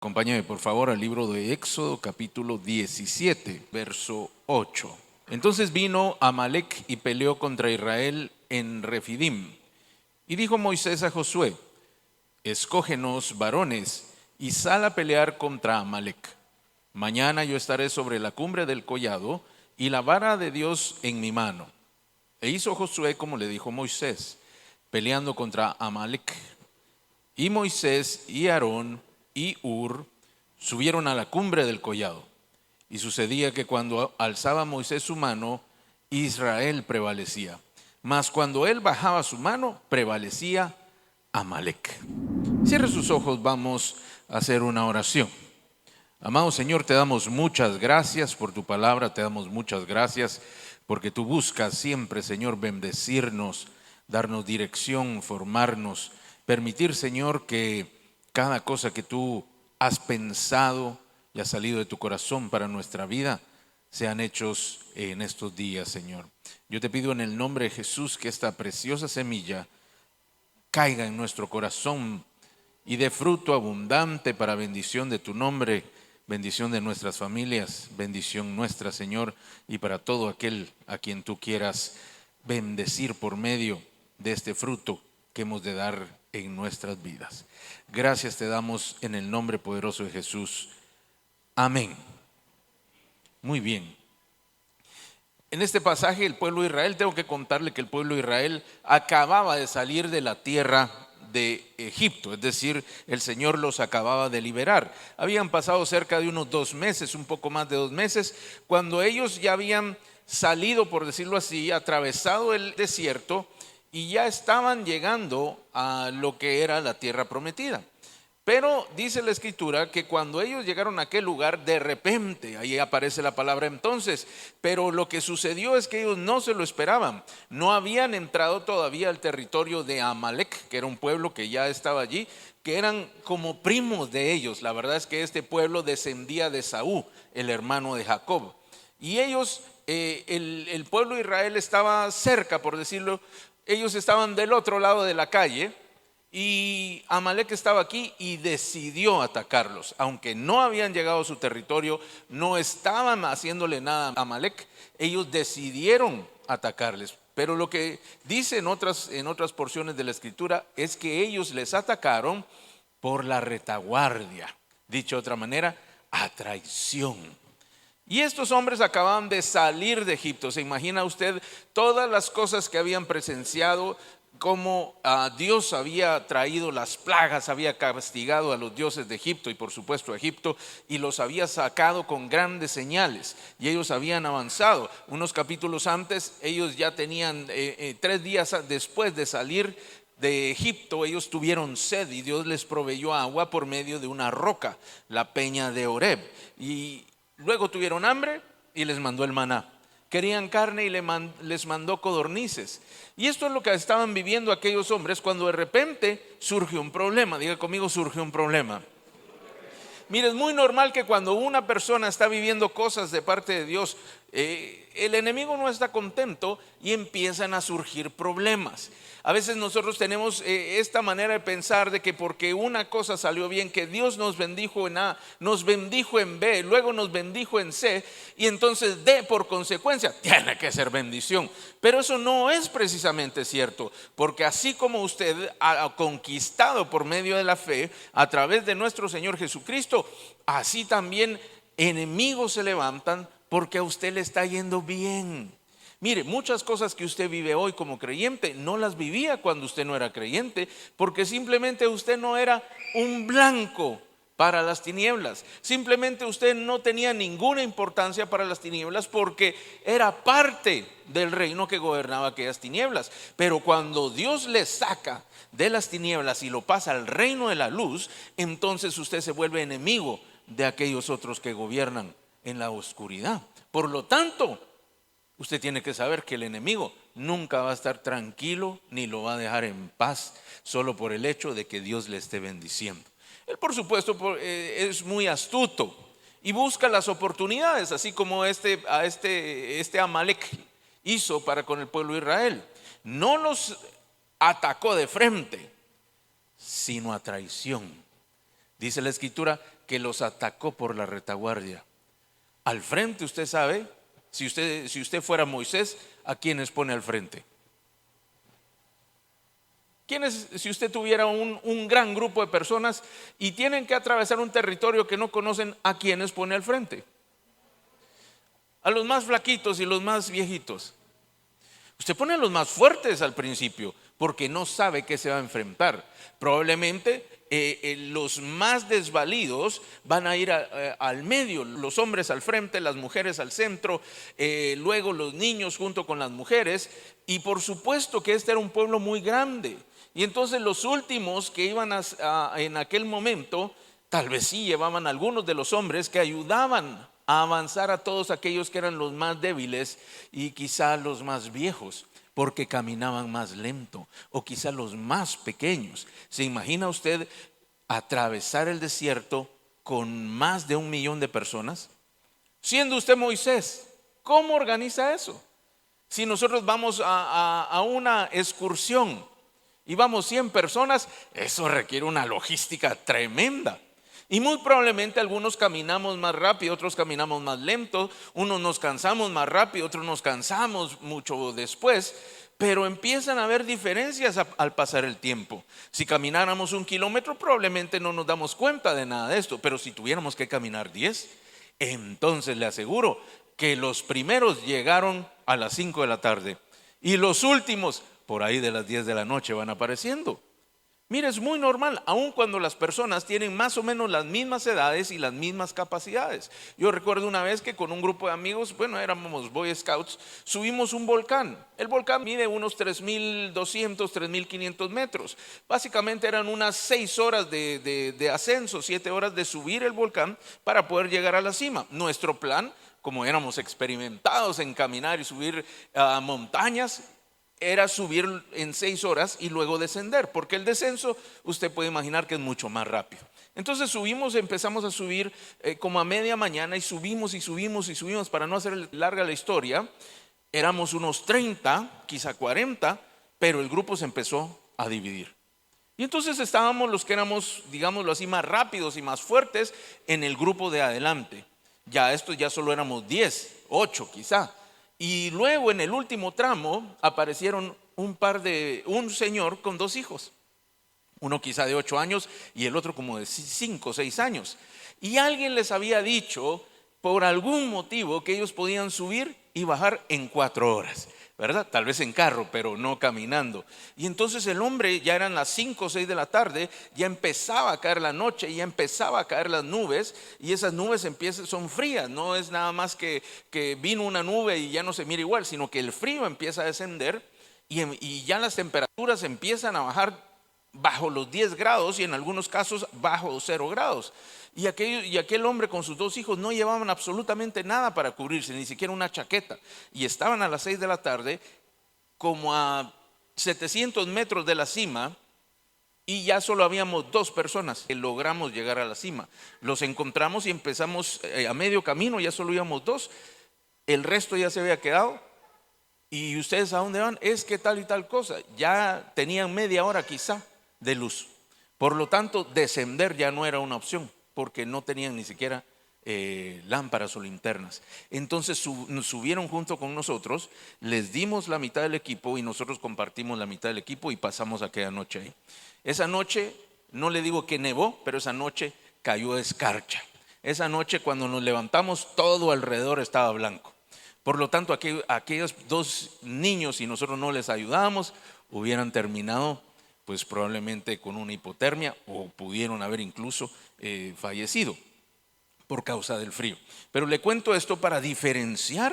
Acompáñame por favor al libro de Éxodo capítulo 17, verso 8. Entonces vino Amalec y peleó contra Israel en Refidim. Y dijo Moisés a Josué: escógenos varones y sal a pelear contra Amalec. Mañana yo estaré sobre la cumbre del collado y la vara de Dios en mi mano. E hizo Josué como le dijo Moisés, peleando contra Amalec. Y Moisés y Aarón y Hur subieron a la cumbre del collado. Y sucedía que cuando alzaba Moisés su mano, Israel prevalecía. Mas cuando él bajaba su mano, prevalecía Amalec. Cierre sus ojos, vamos a hacer una oración. Amado Señor, te damos muchas gracias por tu palabra, te damos muchas gracias porque tú buscas siempre, Señor, bendecirnos, darnos dirección, formarnos, permitir, Señor, que cada cosa que tú has pensado y ha salido de tu corazón para nuestra vida sean hechos en estos días, Señor. Yo te pido en el nombre de Jesús que esta preciosa semilla caiga en nuestro corazón y dé fruto abundante para bendición de tu nombre, bendición de nuestras familias, bendición nuestra, Señor, y para todo aquel a quien tú quieras bendecir por medio de este fruto que hemos de dar en nuestras vidas. Gracias te damos en el nombre poderoso de Jesús. Amén. Muy bien. En este pasaje el pueblo de Israel, tengo que contarle que el pueblo de Israel acababa de salir de la tierra de Egipto, es decir, el Señor los acababa de liberar. Habían pasado cerca de unos 2 meses, un poco más de 2 meses, cuando ellos ya habían salido, por decirlo así, atravesado el desierto y ya estaban llegando a lo que era la tierra prometida. Pero dice la escritura que cuando ellos llegaron a aquel lugar, de repente, ahí aparece la palabra entonces, pero lo que sucedió es que ellos no se lo esperaban. No habían entrado todavía al territorio de Amalec, que era un pueblo que ya estaba allí, que eran como primos de ellos. La verdad es que este pueblo descendía de Saúl, el hermano de Jacob. Y ellos, el pueblo de Israel estaba cerca, por decirlo, ellos estaban del otro lado de la calle. Y Amalec estaba aquí y decidió atacarlos. Aunque no habían llegado a su territorio, no estaban haciéndole nada a Amalec, ellos decidieron atacarles. Pero lo que dice en otras porciones de la escritura es que ellos les atacaron por la retaguardia. Dicho de otra manera, a traición. Y estos hombres acababan de salir de Egipto. ¿Se imagina usted todas las cosas que habían presenciado? Cómo Dios había traído las plagas, había castigado a los dioses de Egipto y por supuesto a Egipto, y los había sacado con grandes señales, y ellos habían avanzado. Unos capítulos antes, ellos ya tenían 3 días después de salir de Egipto, ellos tuvieron sed y Dios les proveyó agua por medio de una roca, la peña de Horeb, y luego tuvieron hambre y les mandó el maná. Querían carne y les mandó codornices. Y esto es lo que estaban viviendo aquellos hombres cuando de repente surgió un problema. Diga conmigo, surgió un problema. Mire, es muy normal que cuando una persona está viviendo cosas de parte de Dios, el enemigo no está contento y empiezan a surgir problemas. A veces nosotros tenemos esta manera de pensar de que porque una cosa salió bien, que Dios nos bendijo en A, nos bendijo en B, luego nos bendijo en C, y entonces D por consecuencia tiene que ser bendición. Pero eso no es precisamente cierto, porque así como usted ha conquistado por medio de la fe a través de nuestro Señor Jesucristo, así también enemigos se levantan porque a usted le está yendo bien. Mire, muchas cosas que usted vive hoy como creyente no las vivía cuando usted no era creyente, porque simplemente usted no era un blanco para las tinieblas. Simplemente usted no tenía ninguna importancia para las tinieblas porque era parte del reino que gobernaba aquellas tinieblas. Pero cuando Dios le saca de las tinieblas y lo pasa al reino de la luz, entonces usted se vuelve enemigo de aquellos otros que gobiernan en la oscuridad. Por lo tanto, usted tiene que saber que el enemigo nunca va a estar tranquilo ni lo va a dejar en paz solo por el hecho de que Dios le esté bendiciendo. Él, por supuesto, es muy astuto y busca las oportunidades, así como este Amalec hizo para con el pueblo de Israel. No los atacó de frente, sino a traición. Dice la escritura que los atacó por la retaguardia. Al frente, usted sabe, si usted fuera Moisés, ¿a quiénes pone al frente? ¿Quiénes, si usted tuviera un gran grupo de personas y tienen que atravesar un territorio que no conocen, ¿a quiénes pone al frente? A los más flaquitos y los más viejitos. Usted pone a los más fuertes al principio porque no sabe qué se va a enfrentar. Probablemente los más desvalidos van a ir al medio, los hombres al frente, las mujeres al centro, luego los niños junto con las mujeres. Y por supuesto que este era un pueblo muy grande. Y entonces los últimos que iban en aquel momento, tal vez sí llevaban algunos de los hombres que ayudaban a avanzar a todos aquellos que eran los más débiles y quizá los más viejos, porque caminaban más lento, o quizá los más pequeños. ¿Se imagina usted atravesar el desierto con más de 1 millón de personas? Siendo usted Moisés, ¿cómo organiza eso? Si nosotros vamos a una excursión y vamos 100 personas, eso requiere una logística tremenda. Y muy probablemente algunos caminamos más rápido, otros caminamos más lento, unos nos cansamos más rápido, otros nos cansamos mucho después, pero empiezan a haber diferencias al pasar el tiempo. Si camináramos 1 kilómetro, probablemente no nos damos cuenta de nada de esto, pero si tuviéramos que caminar 10, entonces le aseguro que los primeros llegaron a las 5 de la tarde y los últimos por ahí de las 10 de la noche van apareciendo. Mire, es muy normal, aun cuando las personas tienen más o menos las mismas edades y las mismas capacidades. Yo recuerdo una vez que con un grupo de amigos, éramos Boy Scouts, subimos un volcán. El volcán mide unos 3.200, 3.500 metros. Básicamente eran unas 6 horas de ascenso, 7 horas de subir el volcán para poder llegar a la cima. Nuestro plan, como éramos experimentados en caminar y subir montañas, era subir en 6 horas y luego descender, porque el descenso usted puede imaginar que es mucho más rápido. Entonces empezamos a subir como a media mañana y subimos y subimos y subimos. Para no hacer larga la historia, éramos unos 30, quizá 40, pero el grupo se empezó a dividir. Y entonces estábamos los que éramos, digámoslo así, más rápidos y más fuertes en el grupo de adelante. Ya solo éramos 10, 8 quizá. Y luego en el último tramo aparecieron un señor con 2 hijos. Uno quizá de 8 años y el otro como de 5 o 6 años. Y alguien les había dicho por algún motivo que ellos podían subir y bajar en 4 horas, ¿verdad? Tal vez en carro, pero no caminando. Y entonces el hombre, ya eran las 5 o 6 de la tarde, ya empezaba a caer la noche, ya empezaba a caer las nubes, y esas nubes son frías. No es nada más que vino una nube y ya no se mira igual, sino que el frío empieza a descender y ya las temperaturas empiezan a bajar bajo los 10 grados y en algunos casos bajo 0 grados. Y aquel hombre con sus 2 hijos no llevaban absolutamente nada para cubrirse, ni siquiera una chaqueta. Y estaban a las 6 de la tarde, como a 700 metros de la cima, y ya solo habíamos 2 personas que logramos llegar a la cima. Los encontramos y empezamos a medio camino, ya solo íbamos 2, el resto ya se había quedado. ¿Y ustedes a dónde van? Es que tal y tal cosa. Ya tenían media hora quizá de luz. Por lo tanto, descender ya no era una opción, porque no tenían ni siquiera lámparas o linternas. Entonces subieron junto con nosotros, les dimos la mitad del equipo y nosotros compartimos la mitad del equipo y pasamos aquella noche ahí. Esa noche, no le digo que nevó, pero esa noche cayó escarcha. Esa noche cuando nos levantamos todo alrededor estaba blanco. Por lo tanto, aquellos 2 niños, si nosotros no les ayudábamos, hubieran terminado pues probablemente con una hipotermia o pudieron haber incluso fallecido por causa del frío. Pero le cuento esto para diferenciar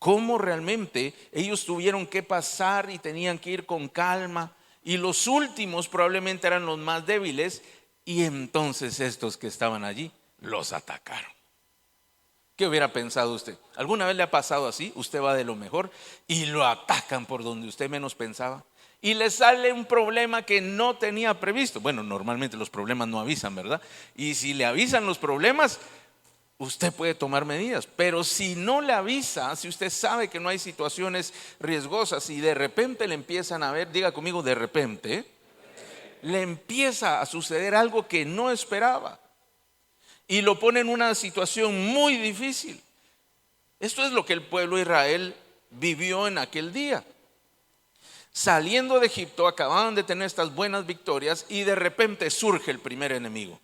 cómo realmente ellos tuvieron que pasar y tenían que ir con calma, y los últimos probablemente eran los más débiles, y entonces estos que estaban allí los atacaron. ¿Qué hubiera pensado usted? ¿Alguna vez le ha pasado así? Usted va de lo mejor y lo atacan por donde usted menos pensaba y le sale un problema que no tenía previsto. Bueno, normalmente los problemas no avisan, ¿verdad? Y si le avisan los problemas, usted puede tomar medidas. Pero si no le avisa, si usted sabe que no hay situaciones riesgosas y de repente le empiezan a ver, diga conmigo, de repente le empieza a suceder algo que no esperaba. y lo pone en una situación muy difícil. Esto es lo que el pueblo de Israel vivió en aquel día. Saliendo de Egipto, acababan de tener estas buenas victorias y de repente surge el primer enemigo.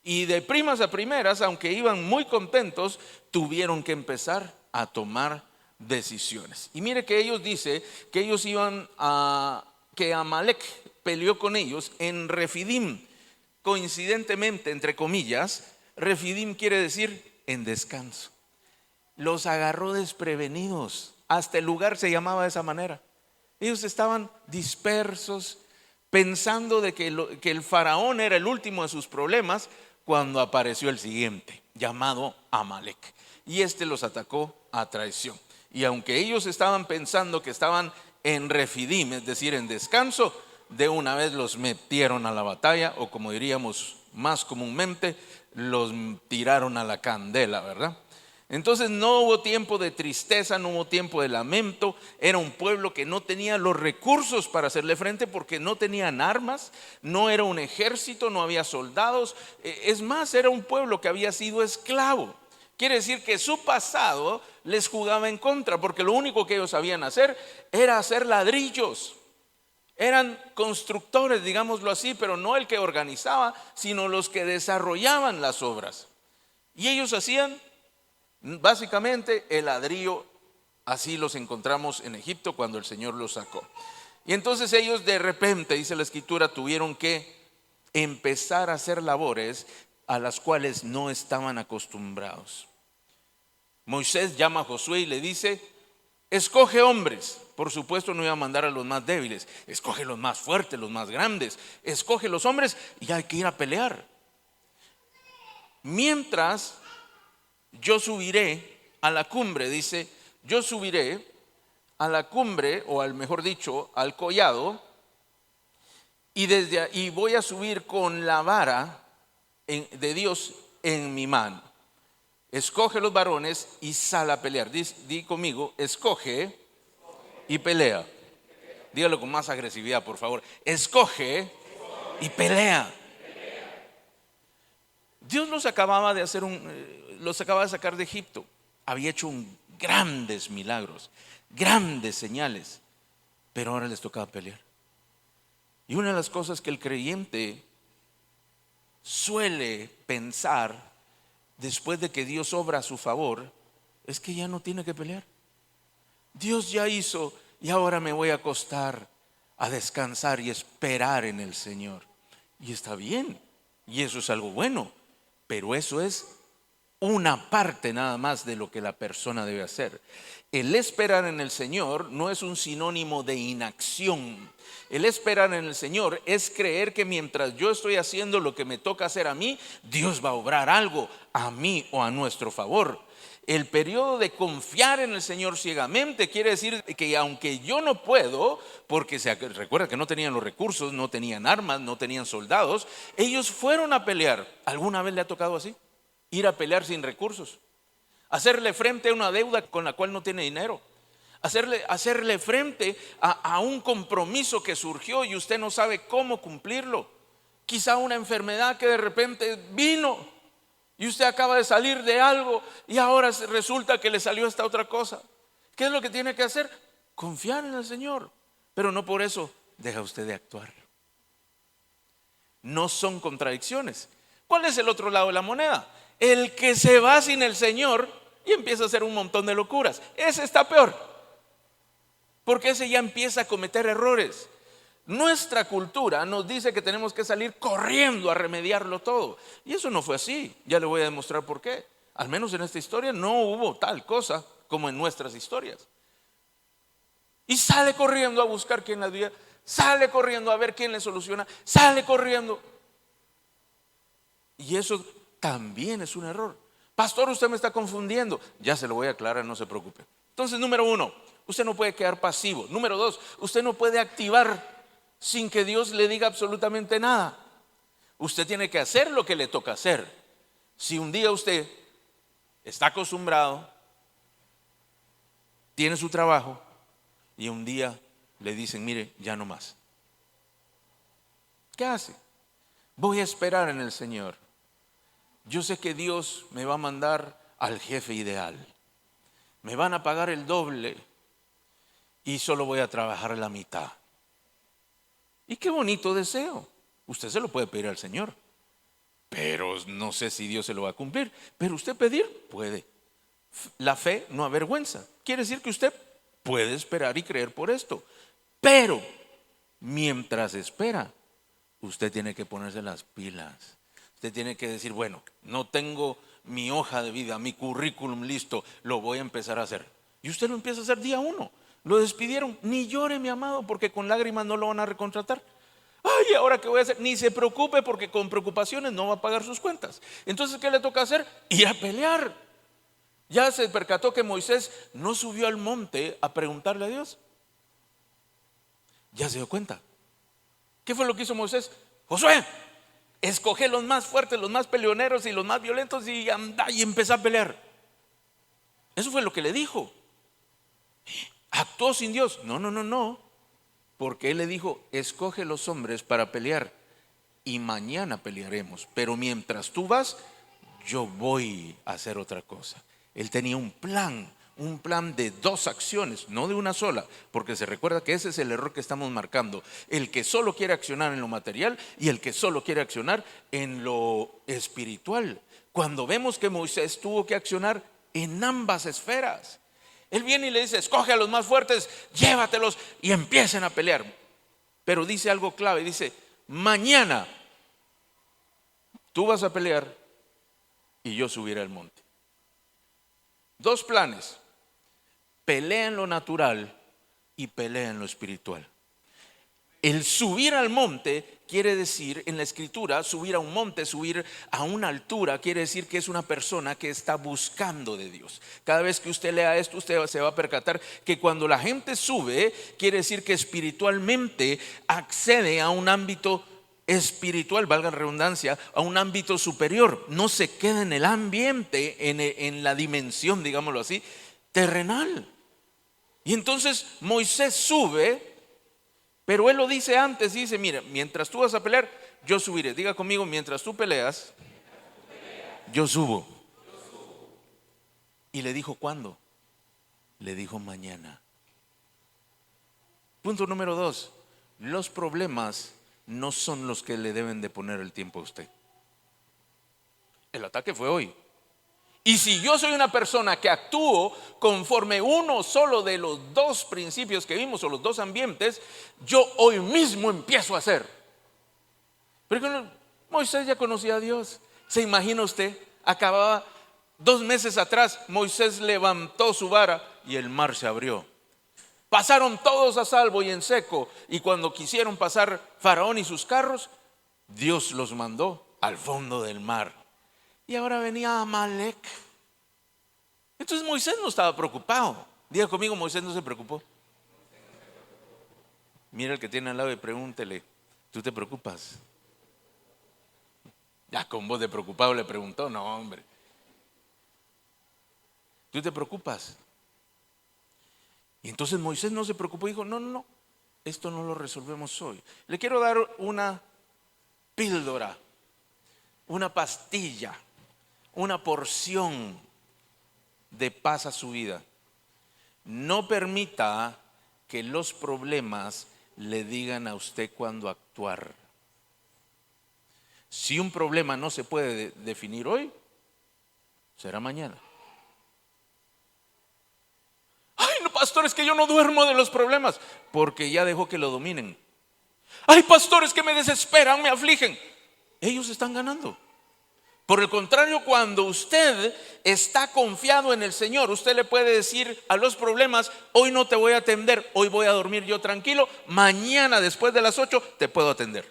Y de primas a primeras, aunque iban muy contentos, tuvieron que empezar a tomar decisiones. Y mire que ellos dice que ellos que Amalek peleó con ellos en Refidim. Coincidentemente, entre comillas, Refidim quiere decir en descanso. Los agarró desprevenidos. Hasta el lugar se llamaba de esa manera. Ellos estaban dispersos, pensando de que el faraón era el último de sus problemas, cuando apareció el siguiente, llamado Amalek. Y este los atacó a traición. Y aunque ellos estaban pensando que estaban en Refidim, es decir, en descanso, de una vez los metieron a la batalla, o como diríamos más comúnmente, los tiraron a la candela, ¿verdad? Entonces no hubo tiempo de tristeza, no hubo tiempo de lamento. Era un pueblo que no tenía los recursos para hacerle frente porque no tenían armas, no era un ejército, no había soldados. Es más, era un pueblo que había sido esclavo. Quiere decir que su pasado les jugaba en contra, porque lo único que ellos sabían hacer era hacer ladrillos. Eran constructores, digámoslo así, pero no el que organizaba, sino los que desarrollaban las obras. Y ellos hacían básicamente el ladrillo. Así los encontramos en Egipto cuando el Señor los sacó. Y entonces ellos de repente, dice la escritura, tuvieron que empezar a hacer labores a las cuales no estaban acostumbrados. Moisés llama a Josué y le dice: escoge hombres. Por supuesto no iba a mandar a los más débiles, escoge los más fuertes, los más grandes. Escoge los hombres y hay que ir a pelear. Mientras yo subiré a la cumbre, dice, yo subiré a la cumbre, o al mejor dicho, al collado, y desde ahí voy a subir con la vara de Dios en mi mano. Escoge los varones y sal a pelear. Di conmigo, escoge y pelea. Dígalo con más agresividad, por favor. Escoge y pelea. Dios los acababa de sacar de Egipto. Había hecho grandes milagros, grandes señales, pero ahora les tocaba pelear. Y una de las cosas que el creyente suele pensar después de que Dios obra a su favor es que ya no tiene que pelear. Dios ya hizo y ahora me voy a acostar a descansar y esperar en el Señor. Y está bien, y eso es algo bueno, pero eso es una parte nada más de lo que la persona debe hacer. El esperar en el Señor no es un sinónimo de inacción. El esperar en el Señor es creer que mientras yo estoy haciendo lo que me toca hacer a mí, Dios va a obrar algo a mí o a nuestro favor. El periodo de confiar en el Señor ciegamente quiere decir que aunque yo no puedo, porque recuerda que no tenían los recursos, no tenían armas, no tenían soldados, ellos fueron a pelear. ¿Alguna vez le ha tocado así? Ir a pelear sin recursos, hacerle frente a una deuda con la cual no tiene dinero, hacerle frente a un compromiso que surgió y usted no sabe cómo cumplirlo. Quizá una enfermedad que de repente vino y usted acaba de salir de algo y ahora resulta que le salió esta otra cosa. ¿Qué es lo que tiene que hacer? Confiar en el Señor, pero no por eso deja usted de actuar. No son contradicciones. ¿Cuál es el otro lado de la moneda? El que se va sin el Señor y empieza a hacer un montón de locuras. Ese está peor, porque ese ya empieza a cometer errores. Nuestra cultura nos dice que tenemos que salir corriendo a remediarlo todo, y eso no fue así. Ya le voy a demostrar por qué. Al menos en esta historia no hubo tal cosa como en nuestras historias. Y sale corriendo a buscar quién la dio, sale corriendo a ver quién le soluciona, sale corriendo. Y eso también es un error. Pastor, usted me está confundiendo. Ya se lo voy a aclarar, no se preocupe. Entonces, número 1, usted no puede quedar pasivo. Número 2, usted no puede activar sin que Dios le diga absolutamente nada. Usted tiene que hacer lo que le toca hacer. Si un día usted está acostumbrado, tiene su trabajo y un día le dicen, mire, ya no más, ¿qué hace? Voy a esperar en el Señor. yo sé que Dios me va a mandar al jefe ideal. Me van a pagar el doble y solo voy a trabajar la mitad. Y qué bonito deseo. Usted se lo puede pedir al Señor, pero no sé si Dios se lo va a cumplir. Pero usted pedir puede. La fe no avergüenza. Quiere decir que usted puede esperar y creer por esto. Pero mientras espera, usted tiene que ponerse las pilas. Usted tiene que decir, bueno, no tengo mi hoja de vida, mi currículum listo, lo voy a empezar a hacer. Y usted lo empieza a hacer día 1. Lo despidieron, ni llore, mi amado, porque con lágrimas no lo van a recontratar. Ay, ¿ahora qué voy a hacer? Ni se preocupe, porque con preocupaciones no va a pagar sus cuentas. Entonces, ¿qué le toca hacer? Ir a pelear. Ya se percató que Moisés no subió al monte a preguntarle a Dios. Ya se dio cuenta. ¿Qué fue lo que hizo Moisés? Josué, escoge los más fuertes, los más peleoneros y los más violentos y anda, y empezó a pelear. Eso fue lo que le dijo. Actuó sin Dios. No. Porque él le dijo, escoge los hombres para pelear y mañana pelearemos. Pero mientras tú vas, yo voy a hacer otra cosa. Él tenía un plan de 2 acciones, no de una sola, porque se recuerda que ese es el error que estamos marcando. El que solo quiere accionar en lo material y el que solo quiere accionar en lo espiritual. Cuando vemos que Moisés tuvo que accionar en ambas esferas. Él viene y le dice, escoge a los más fuertes, llévatelos y empiecen a pelear. Pero dice algo clave, dice, mañana tú vas a pelear y yo subiré al monte. 2 planes, pelea en lo natural y pelea en lo espiritual. El subir al monte quiere decir, en la escritura, subir a un monte, subir a una altura, quiere decir que es una persona que está buscando de Dios. Cada vez que usted lea esto, usted se va a percatar que cuando la gente sube, quiere decir que espiritualmente accede a un ámbito espiritual, valga la redundancia, a un ámbito superior. No se queda en el ambiente, en la dimensión, digámoslo así, terrenal. Y entonces Moisés sube. Pero él lo dice antes, dice, mira, mientras tú vas a pelear, yo subiré. Diga conmigo, mientras tú peleas, yo subo. Y le dijo, ¿cuándo? Le dijo, mañana. Punto número 2, los problemas no son los que le deben de poner el tiempo a usted. El ataque fue hoy. Y si yo soy una persona que actúo conforme uno solo de los 2 principios que vimos, o los 2 ambientes, yo hoy mismo empiezo a hacer. Pero Moisés ya conocía a Dios. ¿Se imagina usted? Acababa 2 meses atrás, Moisés levantó su vara y el mar se abrió. Pasaron todos a salvo y en seco. Y cuando quisieron pasar Faraón y sus carros, Dios los mandó al fondo del mar. Y ahora venía Amalek. Entonces Moisés no estaba preocupado. Diga conmigo, Moisés no se preocupó. Mira el que tiene al lado y pregúntele, ¿tú te preocupas? Ya con voz de preocupado le preguntó, no hombre. ¿Tú te preocupas? Y entonces Moisés no se preocupó y dijo, no, esto no lo resolvemos hoy. Le quiero dar una píldora, una pastilla, una porción de paz a su vida. No permita que los problemas le digan a usted cuándo actuar. Si un problema no se puede definir hoy, será mañana. Ay, no, pastor, es que yo no duermo de los problemas, porque ya dejó que lo dominen. Ay, pastores, que me desesperan, me afligen. Ellos están ganando. Por el contrario, cuando usted está confiado en el Señor, usted le puede decir a los problemas, hoy no te voy a atender, hoy voy a dormir yo tranquilo, mañana después de las 8 te puedo atender.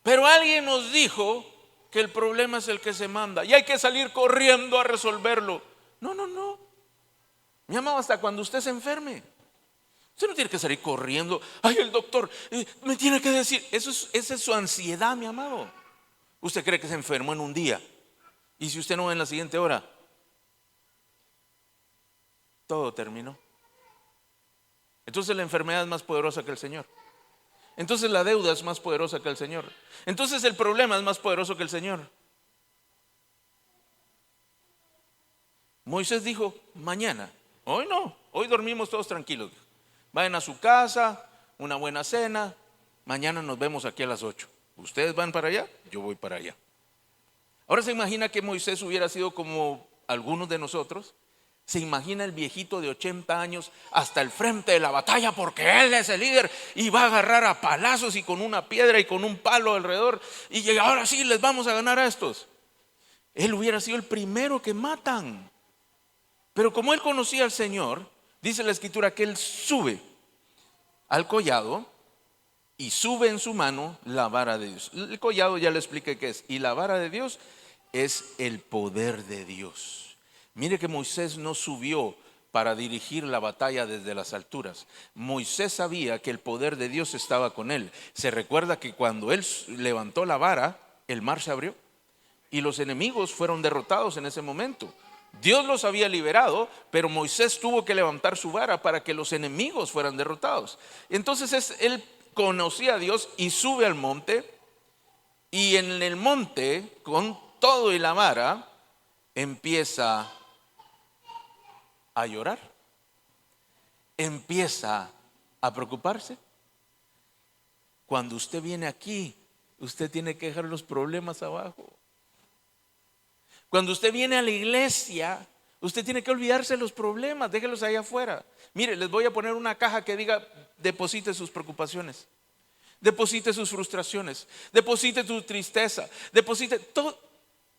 Pero alguien nos dijo que el problema es el que se manda y hay que salir corriendo a resolverlo. No. Mi amado, hasta cuando usted se enferme. Usted no tiene que salir corriendo. Ay, el doctor me tiene que decir. Esa es su ansiedad, mi amado. Usted cree que se enfermó en un día. Y si usted no va en la siguiente hora, todo terminó. Entonces la enfermedad es más poderosa que el Señor. Entonces la deuda es más poderosa que el Señor. Entonces el problema es más poderoso que el Señor. Moisés dijo, mañana. Hoy no, hoy dormimos todos tranquilos. Vayan a su casa, una buena cena. Mañana nos vemos aquí a las 8. Ustedes van para allá, yo voy para allá. Ahora se imagina que Moisés hubiera sido como algunos de nosotros. Se imagina el viejito de 80 años hasta el frente de la batalla porque él es el líder y va a agarrar a palazos y con una piedra y con un palo alrededor y ahora sí les vamos a ganar a estos. Él hubiera sido el primero que matan. Pero como él conocía al Señor, dice la Escritura que él sube al collado y sube en su mano la vara de Dios. El collado ya le expliqué qué es. Y la vara de Dios es el poder de Dios. Mire que Moisés no subió para dirigir la batalla desde las alturas. Moisés sabía que el poder de Dios estaba con él. Se recuerda que cuando él levantó la vara, el mar se abrió y los enemigos fueron derrotados en ese momento. Dios los había liberado, pero Moisés tuvo que levantar su vara para que los enemigos fueran derrotados. Entonces él conocía a Dios y sube al monte, y en el monte, con todo y la vara, empieza a llorar, empieza a preocuparse. Cuando usted viene aquí, usted tiene que dejar los problemas abajo. Cuando usted viene a la iglesia, usted tiene que olvidarse de los problemas, déjelos allá afuera. Mire, les voy a poner una caja que diga: deposite sus preocupaciones, deposite sus frustraciones, deposite tu tristeza, deposite todo.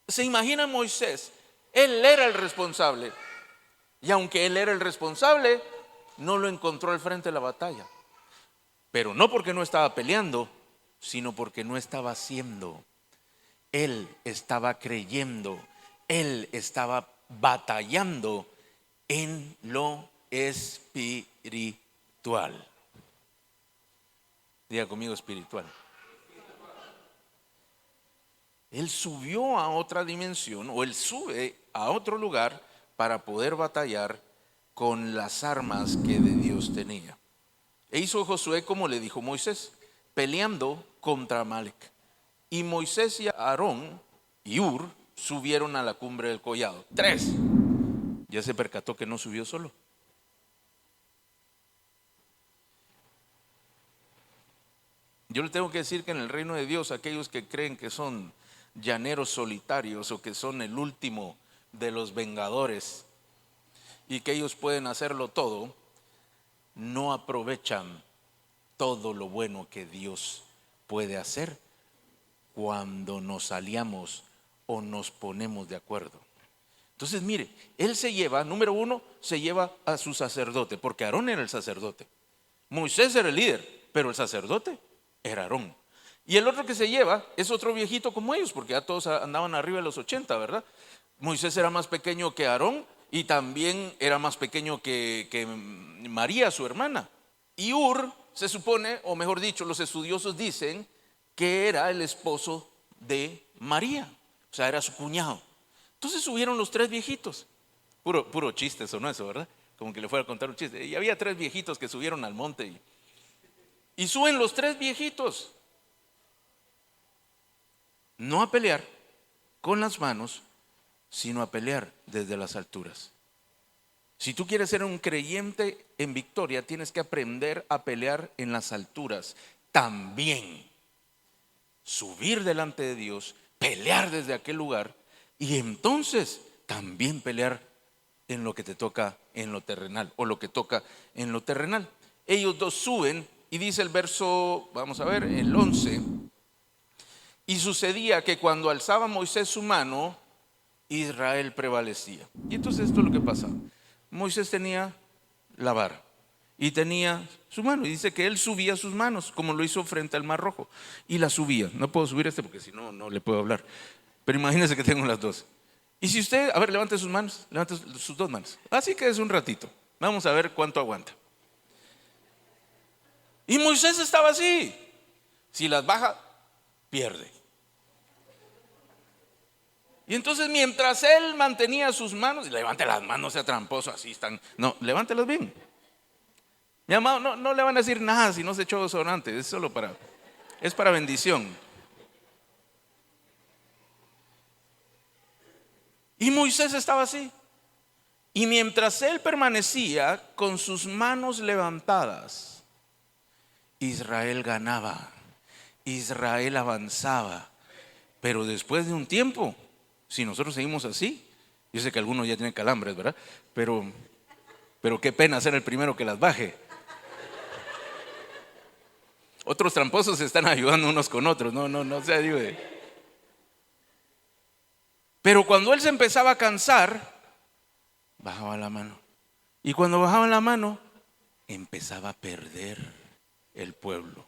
Se imagina Moisés, él era el responsable, y aunque él era el responsable, no lo encontró al frente de la batalla. Pero no porque no estaba peleando, sino porque no estaba haciendo. Él estaba creyendo, él estaba batallando en lo espiritual. Diga conmigo: espiritual. Él subió a otra dimensión, o él sube a otro lugar para poder batallar con las armas que de Dios tenía. E hizo Josué como le dijo Moisés, peleando contra Amalec. Y Moisés y Aarón y Hur subieron a la cumbre del collado. 3. Ya se percató que no subió solo. Yo le tengo que decir que en el reino de Dios, aquellos que creen que son llaneros solitarios o que son el último de los vengadores y que ellos pueden hacerlo todo, no aprovechan todo lo bueno que Dios puede hacer cuando nos aliamos o nos ponemos de acuerdo. Entonces mire, él se lleva, número 1, se lleva a su sacerdote, porque Aarón era el sacerdote. Moisés era el líder, pero el sacerdote era Aarón. Y el otro que se lleva es otro viejito como ellos, porque ya todos andaban arriba de los 80, ¿verdad? Moisés era más pequeño que Aarón y también era más pequeño que María, su hermana. Y Hur se supone, o mejor dicho, los estudiosos dicen que era el esposo de María, o sea, era su cuñado. Entonces subieron los 3 viejitos. Puro chiste eso, ¿no? Eso, ¿verdad? Como que le fuera a contar un chiste. Y había 3 viejitos que subieron al monte y suben los 3 viejitos. No a pelear con las manos, sino a pelear desde las alturas. Si tú quieres ser un creyente en victoria, tienes que aprender a pelear en las alturas. También subir delante de Dios, pelear desde aquel lugar y entonces también pelear en lo que te toca en lo terrenal o lo que toca en lo terrenal. Ellos 2 suben y dice el verso, vamos a ver, el 11. Y sucedía que cuando alzaba Moisés su mano, Israel prevalecía. Y entonces esto es lo que pasa. Moisés tenía la vara y tenía su mano, y dice que él subía sus manos como lo hizo frente al Mar Rojo y la subía. No puedo subir porque si no, no le puedo hablar, pero imagínense que tengo las 2. Y si usted, a ver, levante sus manos, levante sus 2 manos, así que es un ratito, vamos a ver cuánto aguanta. Y Moisés estaba así, si las baja, pierde. Y entonces mientras él mantenía sus manos, levante las manos, no sea tramposo, así están, no, levántelas bien. Mi amado, no le van a decir nada si no se echó desodorante, es para bendición. Y Moisés estaba así. Y mientras él permanecía con sus manos levantadas, Israel ganaba, Israel avanzaba. Pero después de un tiempo, si nosotros seguimos así, yo sé que algunos ya tienen calambres, ¿verdad? Pero qué pena ser el primero que las baje. Otros tramposos se están ayudando unos con otros, no se ayude. Pero cuando él se empezaba a cansar, bajaba la mano. Y cuando bajaba la mano, empezaba a perder el pueblo.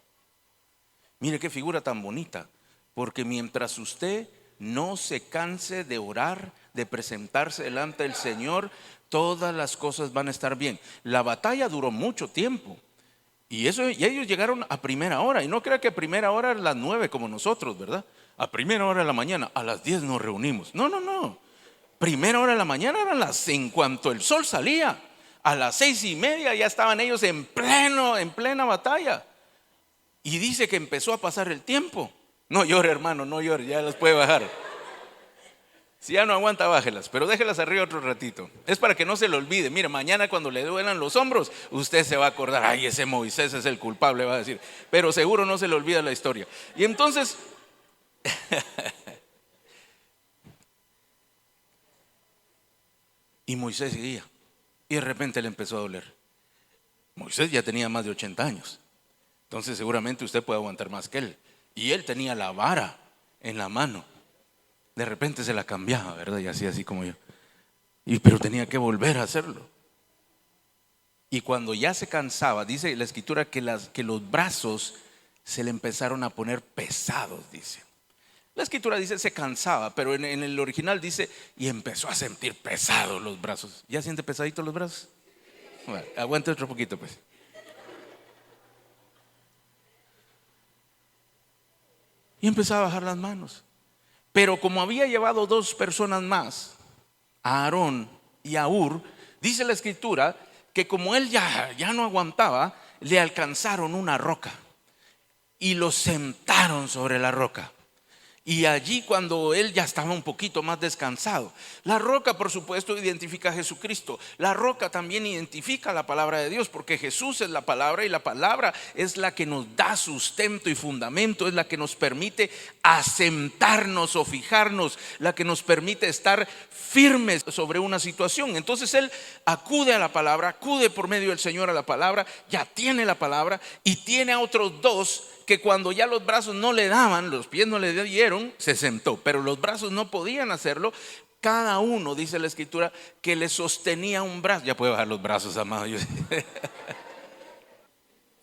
Mire qué figura tan bonita. Porque mientras usted no se canse de orar, de presentarse delante del Señor, todas las cosas van a estar bien. La batalla duró mucho tiempo. Y ellos llegaron a primera hora. Y no crea que a primera hora eran las 9 como nosotros, ¿verdad? A primera hora de la mañana, a las 10 nos reunimos. No. Primera hora de la mañana eran en cuanto el sol salía. A las 6:30 ya estaban ellos en plena batalla. Y dice que empezó a pasar el tiempo. No llore, hermano, no llore, ya las puede bajar. Si ya no aguanta, bájelas, pero déjelas arriba otro ratito. Es para que no se le olvide. Mire, mañana cuando le duelan los hombros, usted se va a acordar, ay, ese Moisés es el culpable, va a decir. Pero seguro no se le olvida la historia. Y entonces, y Moisés seguía. Y de repente le empezó a doler. Moisés ya tenía más de 80 años. Entonces seguramente usted puede aguantar más que él. Y él tenía la vara en la mano. De repente se la cambiaba, ¿verdad? Y así como yo. Pero tenía que volver a hacerlo. Y cuando ya se cansaba, dice la escritura que los brazos se le empezaron a poner pesados, dice. La escritura dice se cansaba, pero en el original dice y empezó a sentir pesados los brazos. ¿Ya siente pesaditos los brazos? Bueno, aguante otro poquito pues. Y empezaba a bajar las manos. Pero como había llevado 2 personas más, a Aarón y a Hur, dice la escritura que como él ya no aguantaba, le alcanzaron una roca y lo sentaron sobre la roca. Y allí cuando él ya estaba un poquito más descansado, la roca por supuesto identifica a Jesucristo. La roca también identifica la palabra de Dios, porque Jesús es la palabra y la palabra es la que nos da sustento y fundamento, es la que nos permite asentarnos o fijarnos, la que nos permite estar firmes sobre una situación. Entonces él acude a la palabra, acude por medio del Señor a la palabra, ya tiene la palabra y tiene a otros 2 que cuando ya los brazos no le daban, los pies no le dieron, se sentó, pero los brazos no podían hacerlo. Cada uno, dice la escritura, que le sostenía un brazo. Ya puede bajar los brazos, amado.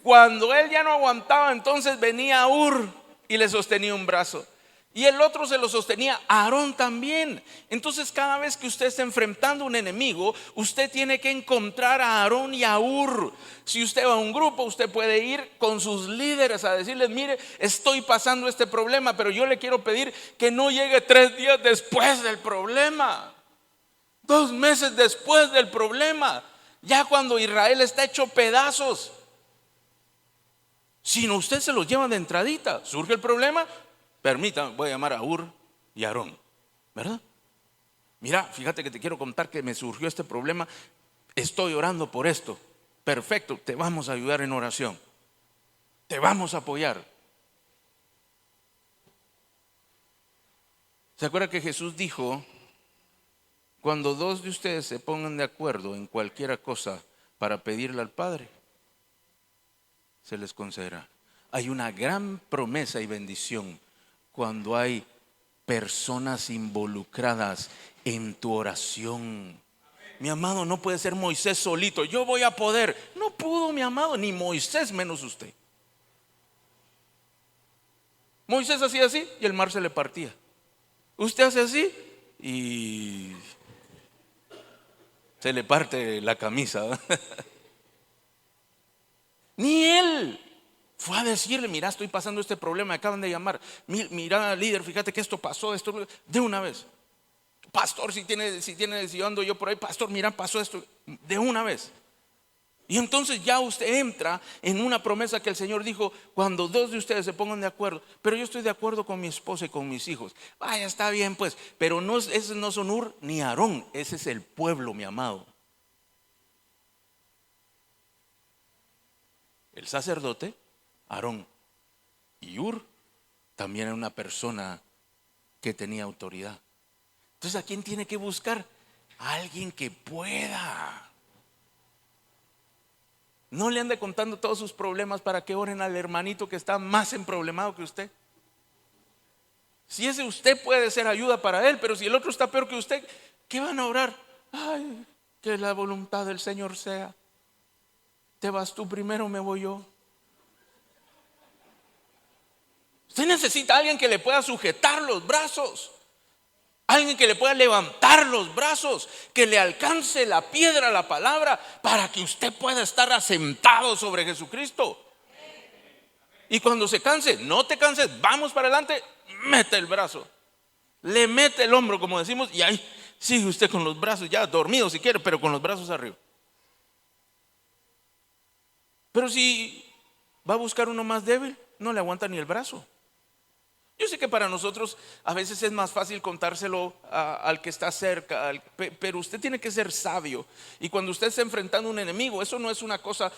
Cuando él ya no aguantaba, entonces venía Hur y le sostenía un brazo. Y el otro se lo sostenía Aarón también. Entonces cada vez que usted está enfrentando a un enemigo, usted tiene que encontrar a Aarón y a Hur. Si usted va a un grupo, usted puede ir con sus líderes a decirles, mire, estoy pasando este problema, pero yo le quiero pedir que no llegue 3 días después del problema, 2 meses después del problema, ya cuando Israel está hecho pedazos. Si no, usted se los lleva de entradita. Surge el problema, permítame, voy a llamar a Hur y a Aarón, ¿verdad? Mira, fíjate que te quiero contar que me surgió este problema. Estoy orando por esto. Perfecto, te vamos a ayudar en oración. Te vamos a apoyar. ¿Se acuerda que Jesús dijo, cuando 2 de ustedes se pongan de acuerdo en cualquier cosa para pedirle al Padre, se les concederá? Hay una gran promesa y bendición cuando hay personas involucradas en tu oración. Mi amado, no puede ser Moisés solito, yo voy a poder. No pudo, mi amado, ni Moisés, menos usted. Moisés hacía así y el mar se le partía. Usted hace así y se le parte la camisa. Ni él fue a decirle, mira, estoy pasando este problema, me acaban de llamar. Mira, líder, fíjate que esto pasó, de una vez. Pastor, si yo ando yo por ahí, pastor, mira, pasó esto, de una vez. Y entonces ya usted entra en una promesa que el Señor dijo: cuando dos de ustedes se pongan de acuerdo. Pero yo estoy de acuerdo con mi esposa y con mis hijos. Vaya, está bien pues. Pero no, esos no son Ur ni Aarón. Ese es el pueblo, mi amado. El sacerdote, Aarón. Y Ur también era una persona que tenía autoridad. Entonces, ¿a quién tiene que buscar? A alguien que pueda. No le ande contando todos sus problemas para que oren al hermanito que está más emproblemado que usted. Si ese usted puede ser ayuda para él, pero si el otro está peor que usted, ¿qué van a orar? Ay, que la voluntad del Señor sea. Te vas tú primero, me voy yo. Usted necesita a alguien que le pueda sujetar los brazos. Alguien que le pueda levantar los brazos, que le alcance la piedra, la palabra, para que usted pueda estar asentado sobre Jesucristo. Y cuando se canse, no te canses, vamos para adelante, mete el brazo, le mete el hombro, como decimos, y ahí sigue usted con los brazos ya dormido si quiere, pero con los brazos arriba. Pero si va a buscar uno más débil, no le aguanta ni el brazo. Yo sé que para nosotros a veces es más fácil contárselo al que está cerca, pero usted tiene que ser sabio. Y cuando usted está enfrentando a un enemigo, eso no es una cosa,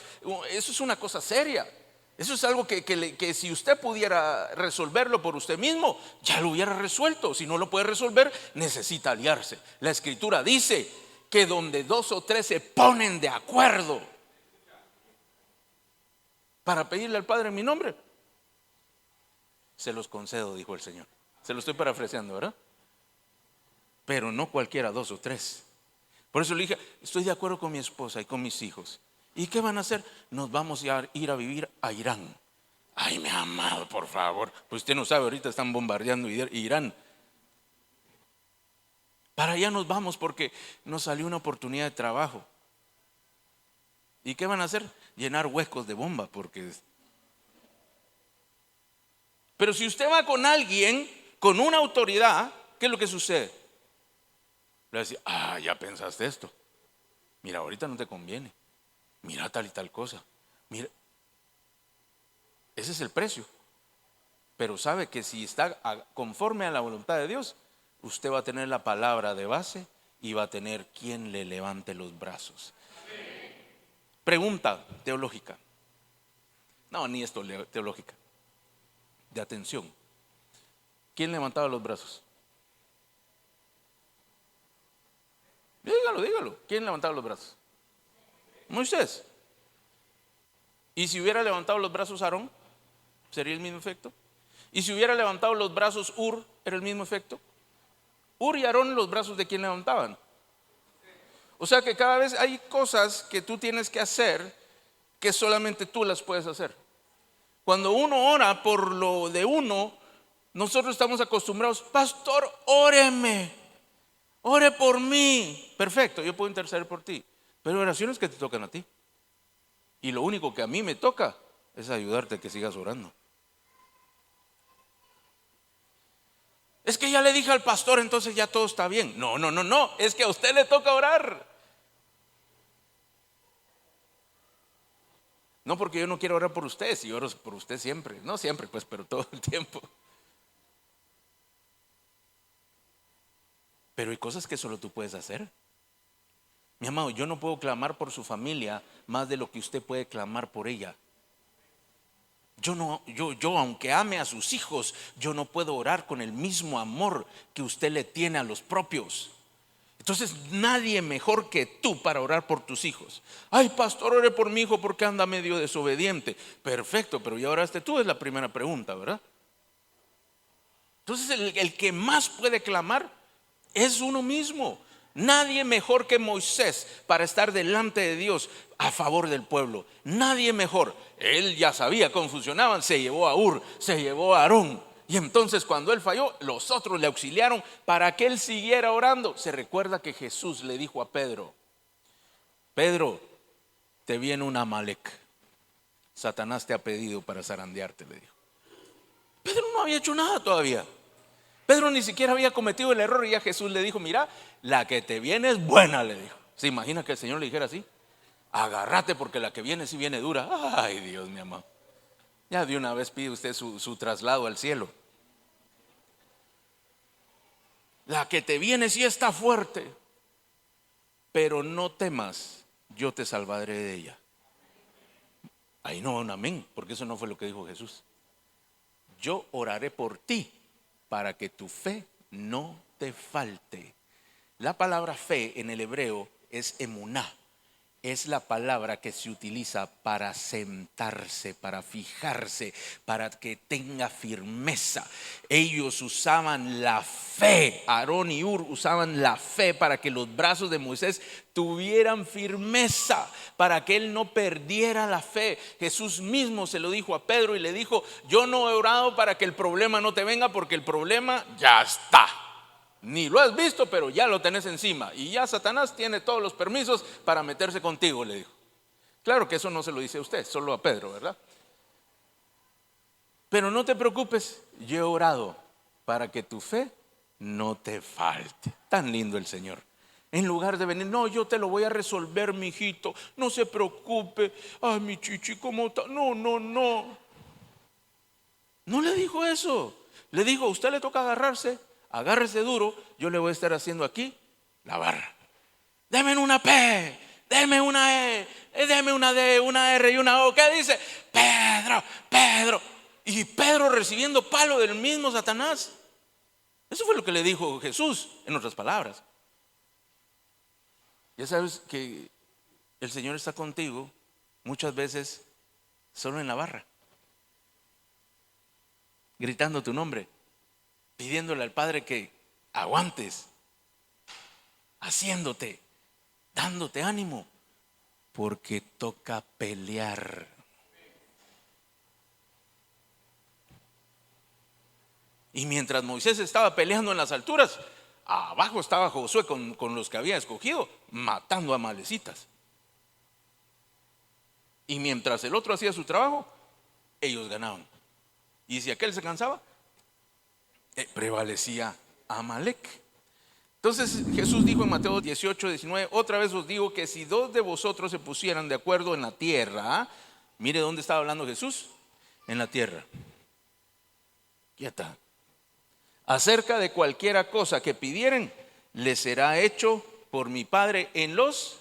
eso es una cosa seria. Eso es algo que si usted pudiera resolverlo por usted mismo, ya lo hubiera resuelto. Si no lo puede resolver, necesita aliarse. La Escritura dice que donde dos o tres se ponen de acuerdo para pedirle al Padre en mi nombre, se los concedo, dijo el Señor. Se lo estoy parafraseando, ¿verdad? Pero no cualquiera, dos o tres. Por eso le dije: estoy de acuerdo con mi esposa y con mis hijos. ¿Y qué van a hacer? Nos vamos a ir a vivir a Irán. Ay, mi amado, por favor. Pues usted no sabe, ahorita están bombardeando Irán. Para allá nos vamos porque nos salió una oportunidad de trabajo. ¿Y qué van a hacer? Llenar huecos de bomba, porque... Pero si usted va con alguien, con una autoridad, ¿qué es lo que sucede? Le va a decir: ya pensaste esto. Mira, ahorita no te conviene. Mira tal y tal cosa. Mira, ese es el precio. Pero sabe que si está conforme a la voluntad de Dios, usted va a tener la palabra de base y va a tener quien le levante los brazos. Pregunta teológica. No, ni esto teológica. De atención. ¿Quién levantaba los brazos? Dígalo. ¿Quién levantaba los brazos? Moisés. ¿Y si hubiera levantado los brazos Aarón? ¿Sería el mismo efecto? ¿Y si hubiera levantado los brazos Ur? ¿Era el mismo efecto? Ur y Aarón, ¿los brazos de quién levantaban? O sea que cada vez hay cosas que tú tienes que hacer que solamente tú las puedes hacer. Cuando uno ora por lo de uno, nosotros estamos acostumbrados: pastor, óreme, ore por mí. Perfecto, yo puedo interceder por ti, pero hay oraciones que te tocan a ti. Y lo único que a mí me toca es ayudarte a que sigas orando. Es que ya le dije al pastor, entonces ya todo está bien. No, es que a usted le toca orar. No porque yo no quiero orar por usted, si oro por usted siempre. No siempre pues, pero todo el tiempo. Pero hay cosas que solo tú puedes hacer. Mi amado, yo no puedo clamar por su familia más de lo que usted puede clamar por ella. Yo aunque ame a sus hijos, yo no puedo orar con el mismo amor que usted le tiene a los propios. Entonces nadie mejor que tú para orar por tus hijos. Ay, pastor, ore por mi hijo porque anda medio desobediente. Perfecto, pero ya oraste tú, es la primera pregunta, ¿verdad? Entonces el que más puede clamar es uno mismo. Nadie mejor que Moisés para estar delante de Dios a favor del pueblo. Nadie mejor. Él ya sabía cómo funcionaban. Se llevó a Ur, se llevó a Aarón. Y entonces cuando él falló, los otros le auxiliaron para que él siguiera orando. Se recuerda que Jesús le dijo a Pedro: Pedro, te viene un Amalek. Satanás te ha pedido para zarandearte, le dijo. Pedro no había hecho nada todavía. Pedro ni siquiera había cometido el error y ya Jesús le dijo: mira, la que te viene es buena, le dijo. ¿Se imagina que el Señor le dijera así? Agárrate porque la que viene sí viene dura. Ay, Dios, mi amado. Ya de una vez pide usted su traslado al cielo. La que te viene sí está fuerte, pero no temas, yo te salvaré de ella. Ahí no, un amén, porque eso no fue lo que dijo Jesús. Yo oraré por ti para que tu fe no te falte. La palabra fe en el hebreo es emuná. Es la palabra que se utiliza para sentarse, para fijarse, para que tenga firmeza. Ellos usaban la fe, Aarón y Hur usaban la fe para que los brazos de Moisés tuvieran firmeza, para que él no perdiera la fe. Jesús mismo se lo dijo a Pedro y le dijo: yo no he orado para que el problema no te venga, porque el problema ya está. Ni lo has visto, pero ya lo tenés encima. Y ya Satanás tiene todos los permisos para meterse contigo, le dijo. Claro que eso no se lo dice a usted, solo a Pedro, ¿verdad? Pero no te preocupes, yo he orado para que tu fe no te falte. Tan lindo el Señor. En lugar de venir, no, yo te lo voy a resolver, mi hijito, no se preocupe. Ay, mi chichi, ¿cómo está? No, no, no. No le dijo eso. Le dijo: a usted le toca agarrarse. Agárrese duro, yo le voy a estar haciendo aquí la barra. Deme una P, deme una E, deme una D, una R y una O. ¿Qué dice? Pedro, Pedro. Y Pedro recibiendo palo del mismo Satanás. Eso fue lo que le dijo Jesús, en otras palabras. Ya sabes que el Señor está contigo muchas veces solo en la barra, gritando tu nombre, pidiéndole al Padre que aguantes, haciéndote, dándote ánimo, porque toca pelear. Y mientras Moisés estaba peleando en las alturas, abajo estaba Josué con los que había escogido, matando a amalecitas. Y mientras el otro hacía su trabajo, ellos ganaban. Y si aquel se cansaba, prevalecía Amalek. Entonces Jesús dijo en Mateo 18:19: otra vez os digo que si dos de vosotros se pusieran de acuerdo en la tierra. Mire dónde estaba hablando Jesús: en la tierra. Quieta. Acerca de cualquiera cosa que pidieren, les será hecho por mi Padre en los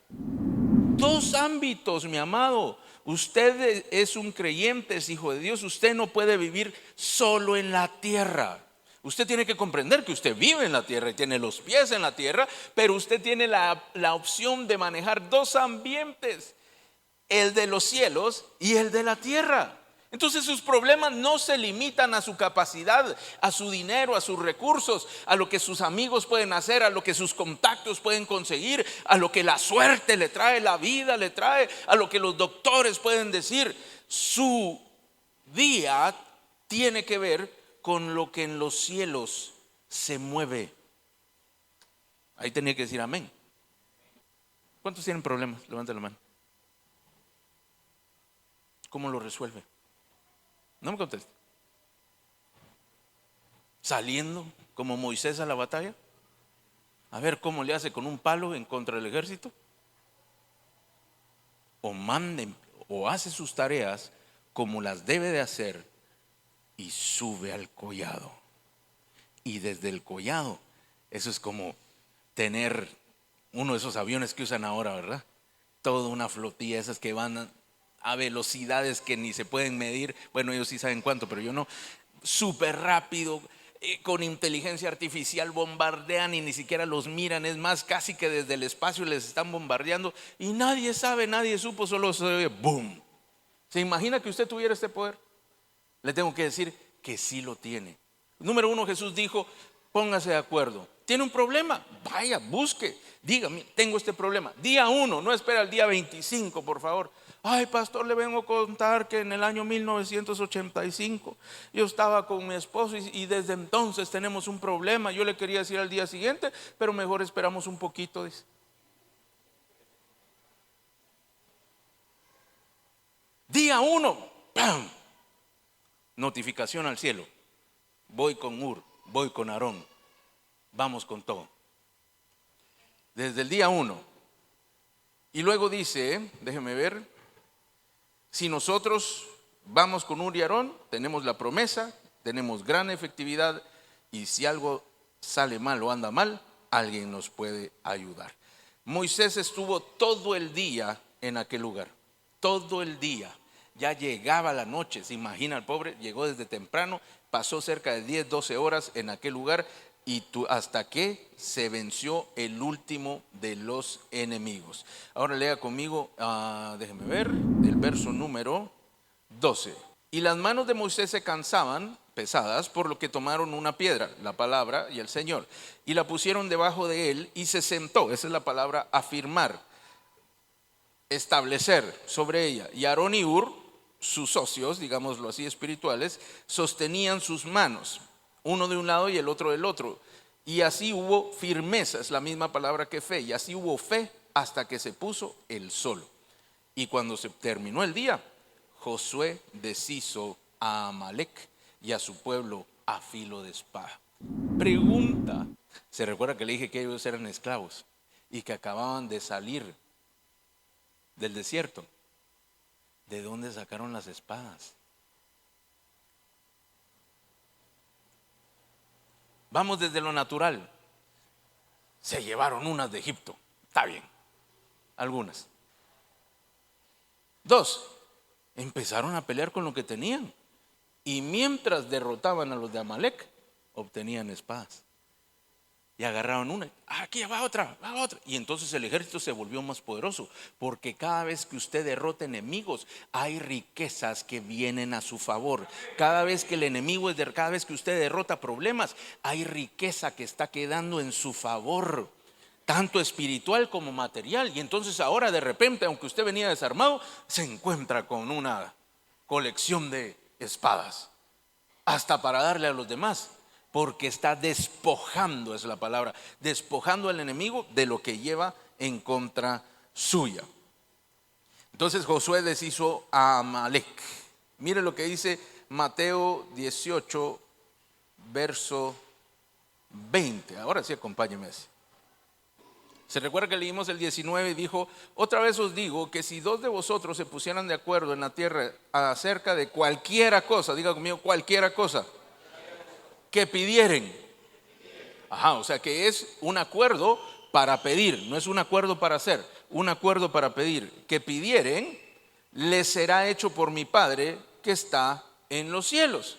dos ámbitos, mi amado. Usted es un creyente, es hijo de Dios. Usted no puede vivir solo en la tierra. Usted tiene que comprender que usted vive en la tierra y tiene los pies en la tierra, pero usted tiene la opción de manejar dos ambientes: el de los cielos y el de la tierra. Entonces sus problemas no se limitan a su capacidad, a su dinero, a sus recursos, a lo que sus amigos pueden hacer, a lo que sus contactos pueden conseguir, a lo que la suerte le trae, la vida le trae, a lo que los doctores pueden decir. Su día tiene que ver con lo que en los cielos se mueve. Ahí tenía que decir amén. ¿Cuántos tienen problemas? Levanten la mano. ¿Cómo lo resuelve? No me conteste. Saliendo como Moisés a la batalla, a ver cómo le hace con un palo en contra del ejército. O manden, o hace sus tareas como las debe de hacer y sube al collado. Y desde el collado, eso es como tener uno de esos aviones que usan ahora, ¿verdad? Toda una flotilla, esas que van a velocidades que ni se pueden medir. Bueno, ellos sí saben cuánto, pero yo no. Súper rápido, con inteligencia artificial bombardean y ni siquiera los miran. Es más, casi que desde el espacio les están bombardeando y nadie sabe, nadie supo, solo se oye boom. ¿Se imagina que usted tuviera este poder? Le tengo que decir que sí lo tiene. Número uno, Jesús dijo: póngase de acuerdo. ¿Tiene un problema? Vaya, busque, dígame, tengo este problema. Día 1, no espera el día 25, por favor. Ay, pastor, le vengo a contar que en el año 1985 yo estaba con mi esposo y desde entonces tenemos un problema. Yo le quería decir al día siguiente, pero mejor esperamos un poquito, dice. Día 1, ¡pam! Notificación al cielo: voy con Hur, voy con Aarón, vamos con todo. Desde el día 1 Y luego dice, déjeme ver, si nosotros vamos con Ur y Aarón, tenemos la promesa, tenemos gran efectividad, y si algo sale mal o anda mal, alguien nos puede ayudar. Moisés estuvo todo el día en aquel lugar, todo el día. Ya llegaba la noche, se imagina el pobre, llegó desde temprano, pasó cerca de 10, 12 horas en aquel lugar y hasta que se venció el último de los enemigos. Ahora lea conmigo, déjeme ver, el verso número 12. Y las manos de Moisés se cansaban pesadas, por lo que tomaron una piedra, la palabra y el Señor, y la pusieron debajo de él y se sentó. Esa es la palabra afirmar, establecer sobre ella. Y Aarón y Hur, sus socios, digámoslo así, espirituales, sostenían sus manos, uno de un lado y el otro del otro. Y así hubo firmeza, es la misma palabra que fe, y así hubo fe hasta que se puso el sol. Y cuando se terminó el día, Josué deshizo a Amalec y a su pueblo a filo de espada. Pregunta, se recuerda que le dije que ellos eran esclavos y que acababan de salir del desierto. ¿De dónde sacaron las espadas? Vamos desde lo natural. Se llevaron unas de Egipto, está bien, algunas. 2, empezaron a pelear con lo que tenían. Y mientras derrotaban a los de Amalec, obtenían espadas. Y agarraron una, aquí va otra, va otra. Y entonces el ejército se volvió más poderoso, porque cada vez que usted derrota enemigos, hay riquezas que vienen a su favor. Cada vez que el enemigo cada vez que usted derrota problemas, hay riqueza que está quedando en su favor, tanto espiritual como material. Y entonces ahora de repente, aunque usted venía desarmado, se encuentra con una colección de espadas, hasta para darle a los demás, porque está despojando, es la palabra, despojando al enemigo de lo que lleva en contra suya. Entonces Josué deshizo a Amalec. Mire lo que dice Mateo 18, verso 20. Ahora sí, acompáñeme así. Se recuerda que leímos el 19 y dijo: otra vez os digo que si 2 de vosotros se pusieran de acuerdo en la tierra acerca de cualquiera cosa, diga conmigo, cualquiera cosa que pidieren. O sea que es un acuerdo para pedir, no es un acuerdo para hacer, un acuerdo para pedir. Que pidieren, les será hecho por mi Padre que está en los cielos.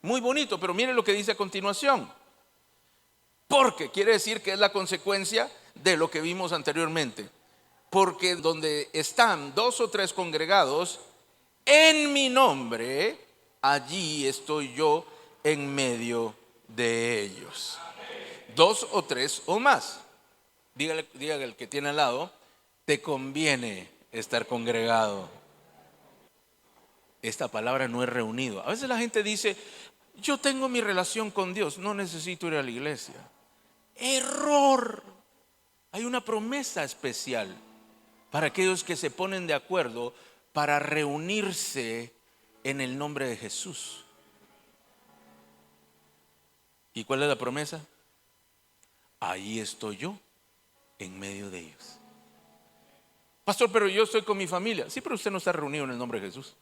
Muy bonito, pero mire lo que dice a continuación. Porque quiere decir que es la consecuencia de lo que vimos anteriormente. Porque donde están 2 o 3 congregados en mi nombre, allí estoy yo en medio de ellos. 2 o 3 o más. Dígale al que tiene al lado: te conviene estar congregado. Esta palabra no es reunido. A veces la gente dice: yo tengo mi relación con Dios, no necesito ir a la iglesia. Error. Hay una promesa especial para aquellos que se ponen de acuerdo para reunirse en el nombre de Jesús. ¿Y cuál es la promesa? Ahí estoy yo en medio de ellos. Pastor, pero yo estoy con mi familia. Sí, pero usted no está reunido en el nombre de Jesús.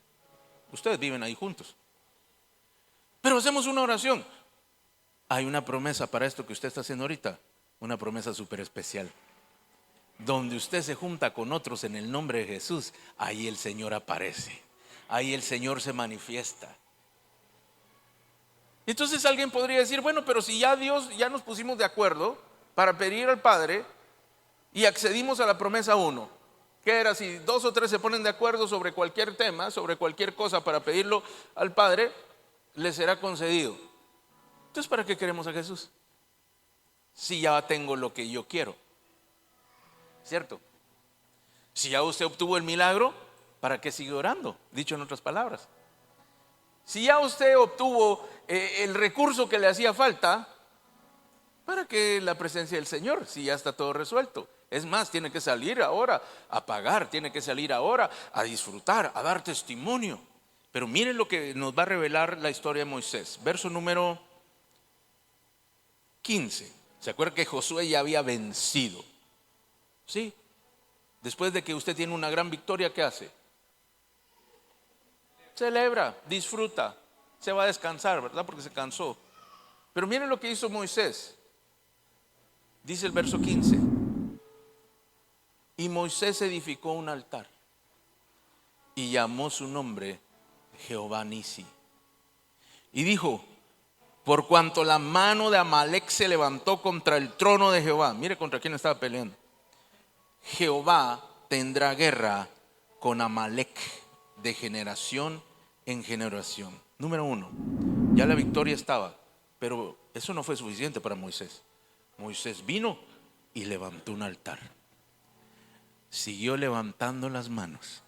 Ustedes viven ahí juntos. Pero hacemos una oración. Hay una promesa para esto que usted está haciendo ahorita. Una promesa súper especial. Donde usted se junta con otros en el nombre de Jesús, ahí el Señor aparece. Ahí el Señor se manifiesta. Entonces alguien podría decir: bueno, pero si ya ya nos pusimos de acuerdo para pedir al Padre y accedimos a la promesa 1, que era: si 2 o 3 se ponen de acuerdo sobre cualquier tema, sobre cualquier cosa para pedirlo al Padre, les será concedido. Entonces, ¿para qué queremos a Jesús? Si ya tengo lo que yo quiero, ¿cierto? Si ya usted obtuvo el milagro, ¿para qué sigue orando? Dicho en otras palabras, si ya usted obtuvo el recurso que le hacía falta, ¿para qué la presencia del Señor? Si ya está todo resuelto. Es más, tiene que salir ahora a pagar, tiene que salir ahora a disfrutar, a dar testimonio. Pero miren lo que nos va a revelar la historia de Moisés. Verso número 15. ¿Se acuerda que Josué ya había vencido? Sí. Después de que usted tiene una gran victoria, ¿qué hace? Celebra, disfruta, se va a descansar, ¿verdad? Porque se cansó. Pero miren lo que hizo Moisés. Dice el verso 15. Y Moisés edificó un altar y llamó su nombre Jehová Nisi. Y dijo: por cuanto la mano de Amalec se levantó contra el trono de Jehová. Mire contra quién estaba peleando. Jehová tendrá guerra con Amalec de generación en generación. Número 1, ya la victoria estaba, pero eso no fue suficiente para Moisés. Moisés vino y levantó un altar. Siguió levantando las manos.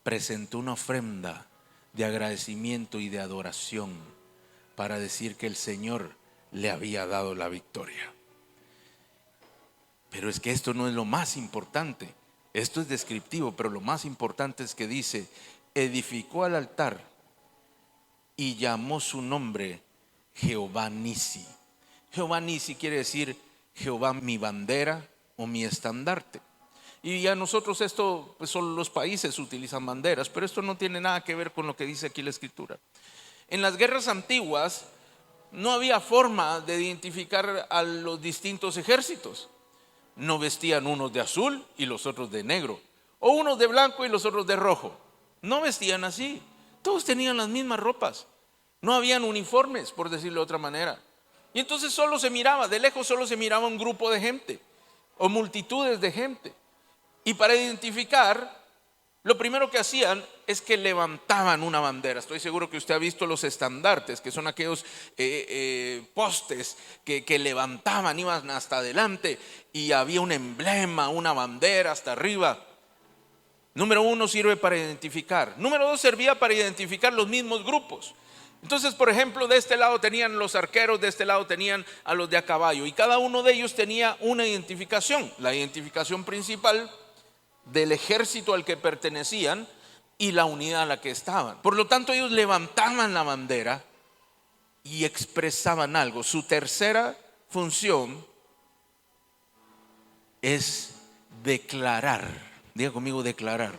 Presentó una ofrenda de agradecimiento y de adoración para decir que el Señor le había dado la victoria. Pero es que esto no es lo más importante. Esto es descriptivo, pero lo más importante es que dice: edificó al altar y llamó su nombre Jehová Nisi. Jehová Nisi quiere decir Jehová mi bandera o mi estandarte. Y a nosotros esto, pues solo los países utilizan banderas, pero esto no tiene nada que ver con lo que dice aquí la Escritura. En las guerras antiguas no había forma de identificar a los distintos ejércitos. No vestían unos de azul y los otros de negro, o unos de blanco y los otros de rojo. No vestían así. Todos tenían las mismas ropas. No habían uniformes, por decirlo de otra manera. Y entonces solo se miraba, de lejos solo se miraba un grupo de gente o multitudes de gente. Y para identificar, lo primero que hacían es que levantaban una bandera. Estoy seguro que usted ha visto los estandartes, que son aquellos postes que levantaban, iban hasta adelante y había un emblema, una bandera hasta arriba. Número 1, sirve para identificar. Número 2, servía para identificar los mismos grupos. Entonces, por ejemplo, de este lado tenían los arqueros, de este lado tenían a los de a caballo, y cada uno de ellos tenía una identificación, la identificación principal del ejército al que pertenecían y la unidad a la que estaban. Por lo tanto, ellos levantaban la bandera y expresaban algo. Su tercera función es declarar. Diga conmigo: declarar.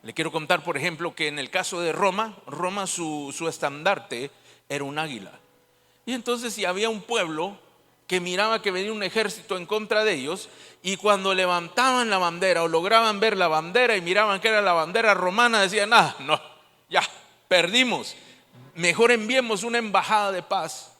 Le quiero contar, por ejemplo, que en el caso de Roma, su estandarte era un águila. Y entonces, si había un pueblo que miraba que venía un ejército en contra de ellos, y cuando levantaban la bandera o lograban ver la bandera y miraban que era la bandera romana, decían: no, ya perdimos, mejor enviemos una embajada de paz,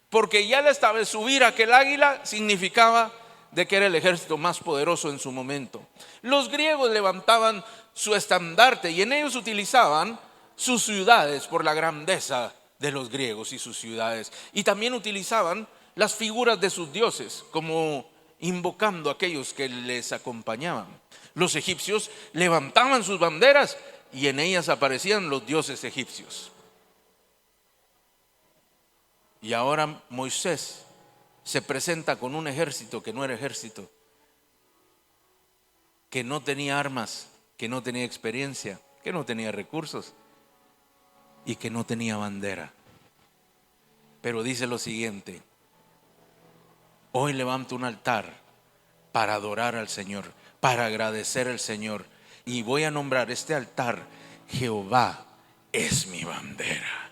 porque ya de subir aquel águila significaba de que era el ejército más poderoso en su momento. Los griegos levantaban su estandarte y en ellos utilizaban sus ciudades por la grandeza de los griegos y sus ciudades, y también utilizaban las figuras de sus dioses, como invocando a aquellos que les acompañaban. Los egipcios levantaban sus banderas y en ellas aparecían los dioses egipcios. Y ahora Moisés se presenta con un ejército que no era ejército, que no tenía armas, que no tenía experiencia, que no tenía recursos y que no tenía bandera. Pero dice lo siguiente: hoy levanto un altar para adorar al Señor, para agradecer al Señor, y voy a nombrar este altar Jehová es mi bandera.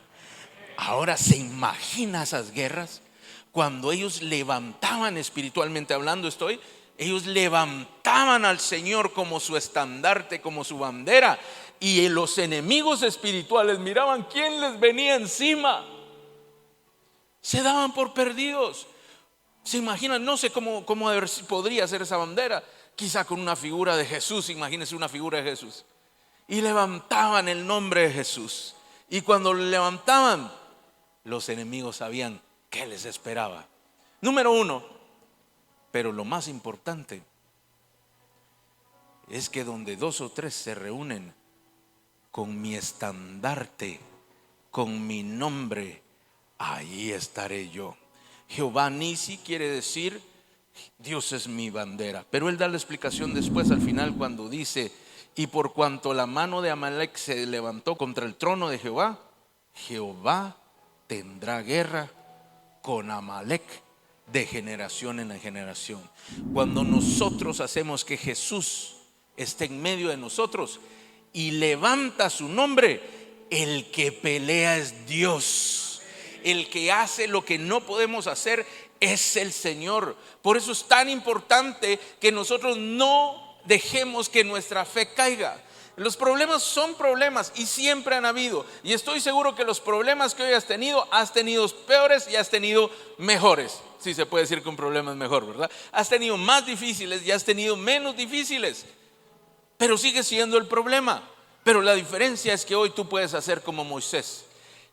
Ahora, ¿se imagina esas guerras? Cuando ellos levantaban, espiritualmente hablando ellos levantaban al Señor como su estandarte, como su bandera, y los enemigos espirituales miraban quién les venía encima. Se daban por perdidos. Se imaginan, no sé cómo podría ser esa bandera, quizá con una figura de Jesús. Imagínense una figura de Jesús, y levantaban el nombre de Jesús, y cuando lo levantaban, los enemigos sabían qué les esperaba. Número 1, pero lo más importante es que donde 2 o 3 se reúnen con mi estandarte, con mi nombre, ahí estaré yo. Jehová Nisi quiere decir Dios es mi bandera. Pero él da la explicación después al final, cuando dice: y por cuanto la mano de Amalec se levantó contra el trono de Jehová, Jehová tendrá guerra con Amalec de generación en generación. Cuando nosotros hacemos que Jesús esté en medio de nosotros y levanta su nombre, el que pelea es Dios. El que hace lo que no podemos hacer es el Señor. Por eso es tan importante que nosotros no dejemos que nuestra fe caiga. Los problemas son problemas y siempre han habido. Y estoy seguro que los problemas que hoy has tenido peores y has tenido mejores. Sí, se puede decir que un problema es mejor, ¿verdad? Has tenido más difíciles y has tenido menos difíciles. Pero sigue siendo el problema. Pero la diferencia es que hoy tú puedes hacer como Moisés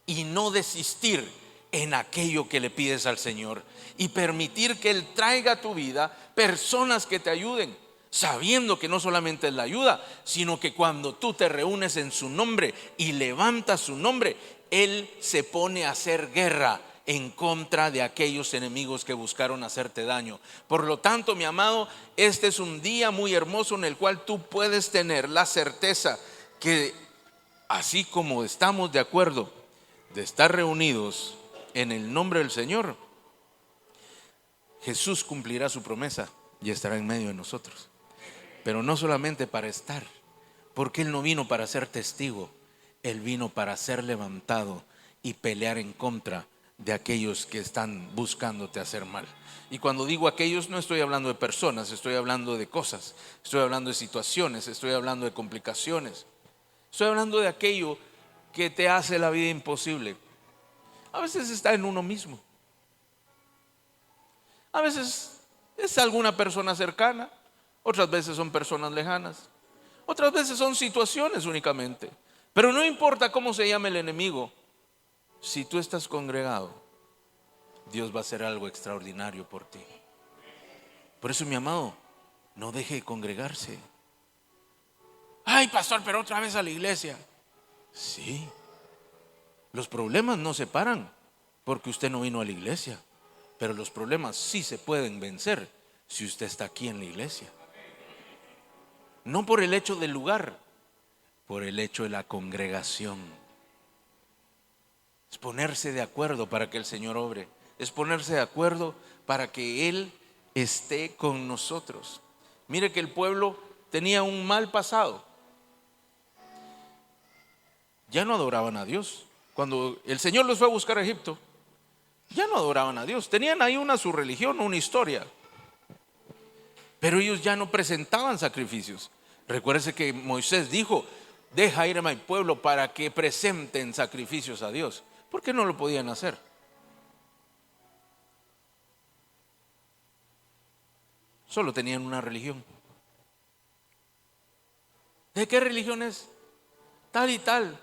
y no desistir en aquello que le pides al Señor y permitir que Él traiga a tu vida personas que te ayuden, sabiendo que no solamente es la ayuda, sino que cuando tú te reúnes en su nombre y levantas su nombre, Él se pone a hacer guerra en contra de aquellos enemigos que buscaron hacerte daño. Por lo tanto, mi amado, este es un día muy hermoso en el cual tú puedes tener la certeza que así como estamos de acuerdo de estar reunidos en el nombre del Señor, Jesús cumplirá su promesa y estará en medio de nosotros. Pero no solamente para estar, porque Él no vino para ser testigo, Él vino para ser levantado y pelear en contra de aquellos que están buscándote hacer mal. Y cuando digo aquellos, no estoy hablando de personas, estoy hablando de cosas, estoy hablando de situaciones, estoy hablando de complicaciones, estoy hablando de aquello que te hace la vida imposible. A veces está en uno mismo, a veces es alguna persona cercana, otras veces son personas lejanas, otras veces son situaciones únicamente. Pero no importa cómo se llame el enemigo, si tú estás congregado, Dios va a hacer algo extraordinario por ti. Por eso, mi amado, no deje de congregarse. Ay, pastor, pero otra vez a la iglesia. Sí, los problemas no se paran porque usted no vino a la iglesia, pero los problemas sí se pueden vencer si usted está aquí en la iglesia. No por el hecho del lugar, por el hecho de la congregación. Es ponerse de acuerdo para que el Señor obre. Es ponerse de acuerdo para que Él esté con nosotros. Mire que el pueblo tenía un mal pasado. Ya no adoraban a Dios. Cuando el Señor los fue a buscar a Egipto, ya no adoraban a Dios. Tenían ahí su religión, una historia. Pero ellos ya no presentaban sacrificios. Recuérdese que Moisés dijo: deja ir a mi pueblo para que presenten sacrificios a Dios. ¿Por qué no lo podían hacer? Solo tenían una religión. ¿De qué religión es? Tal y tal.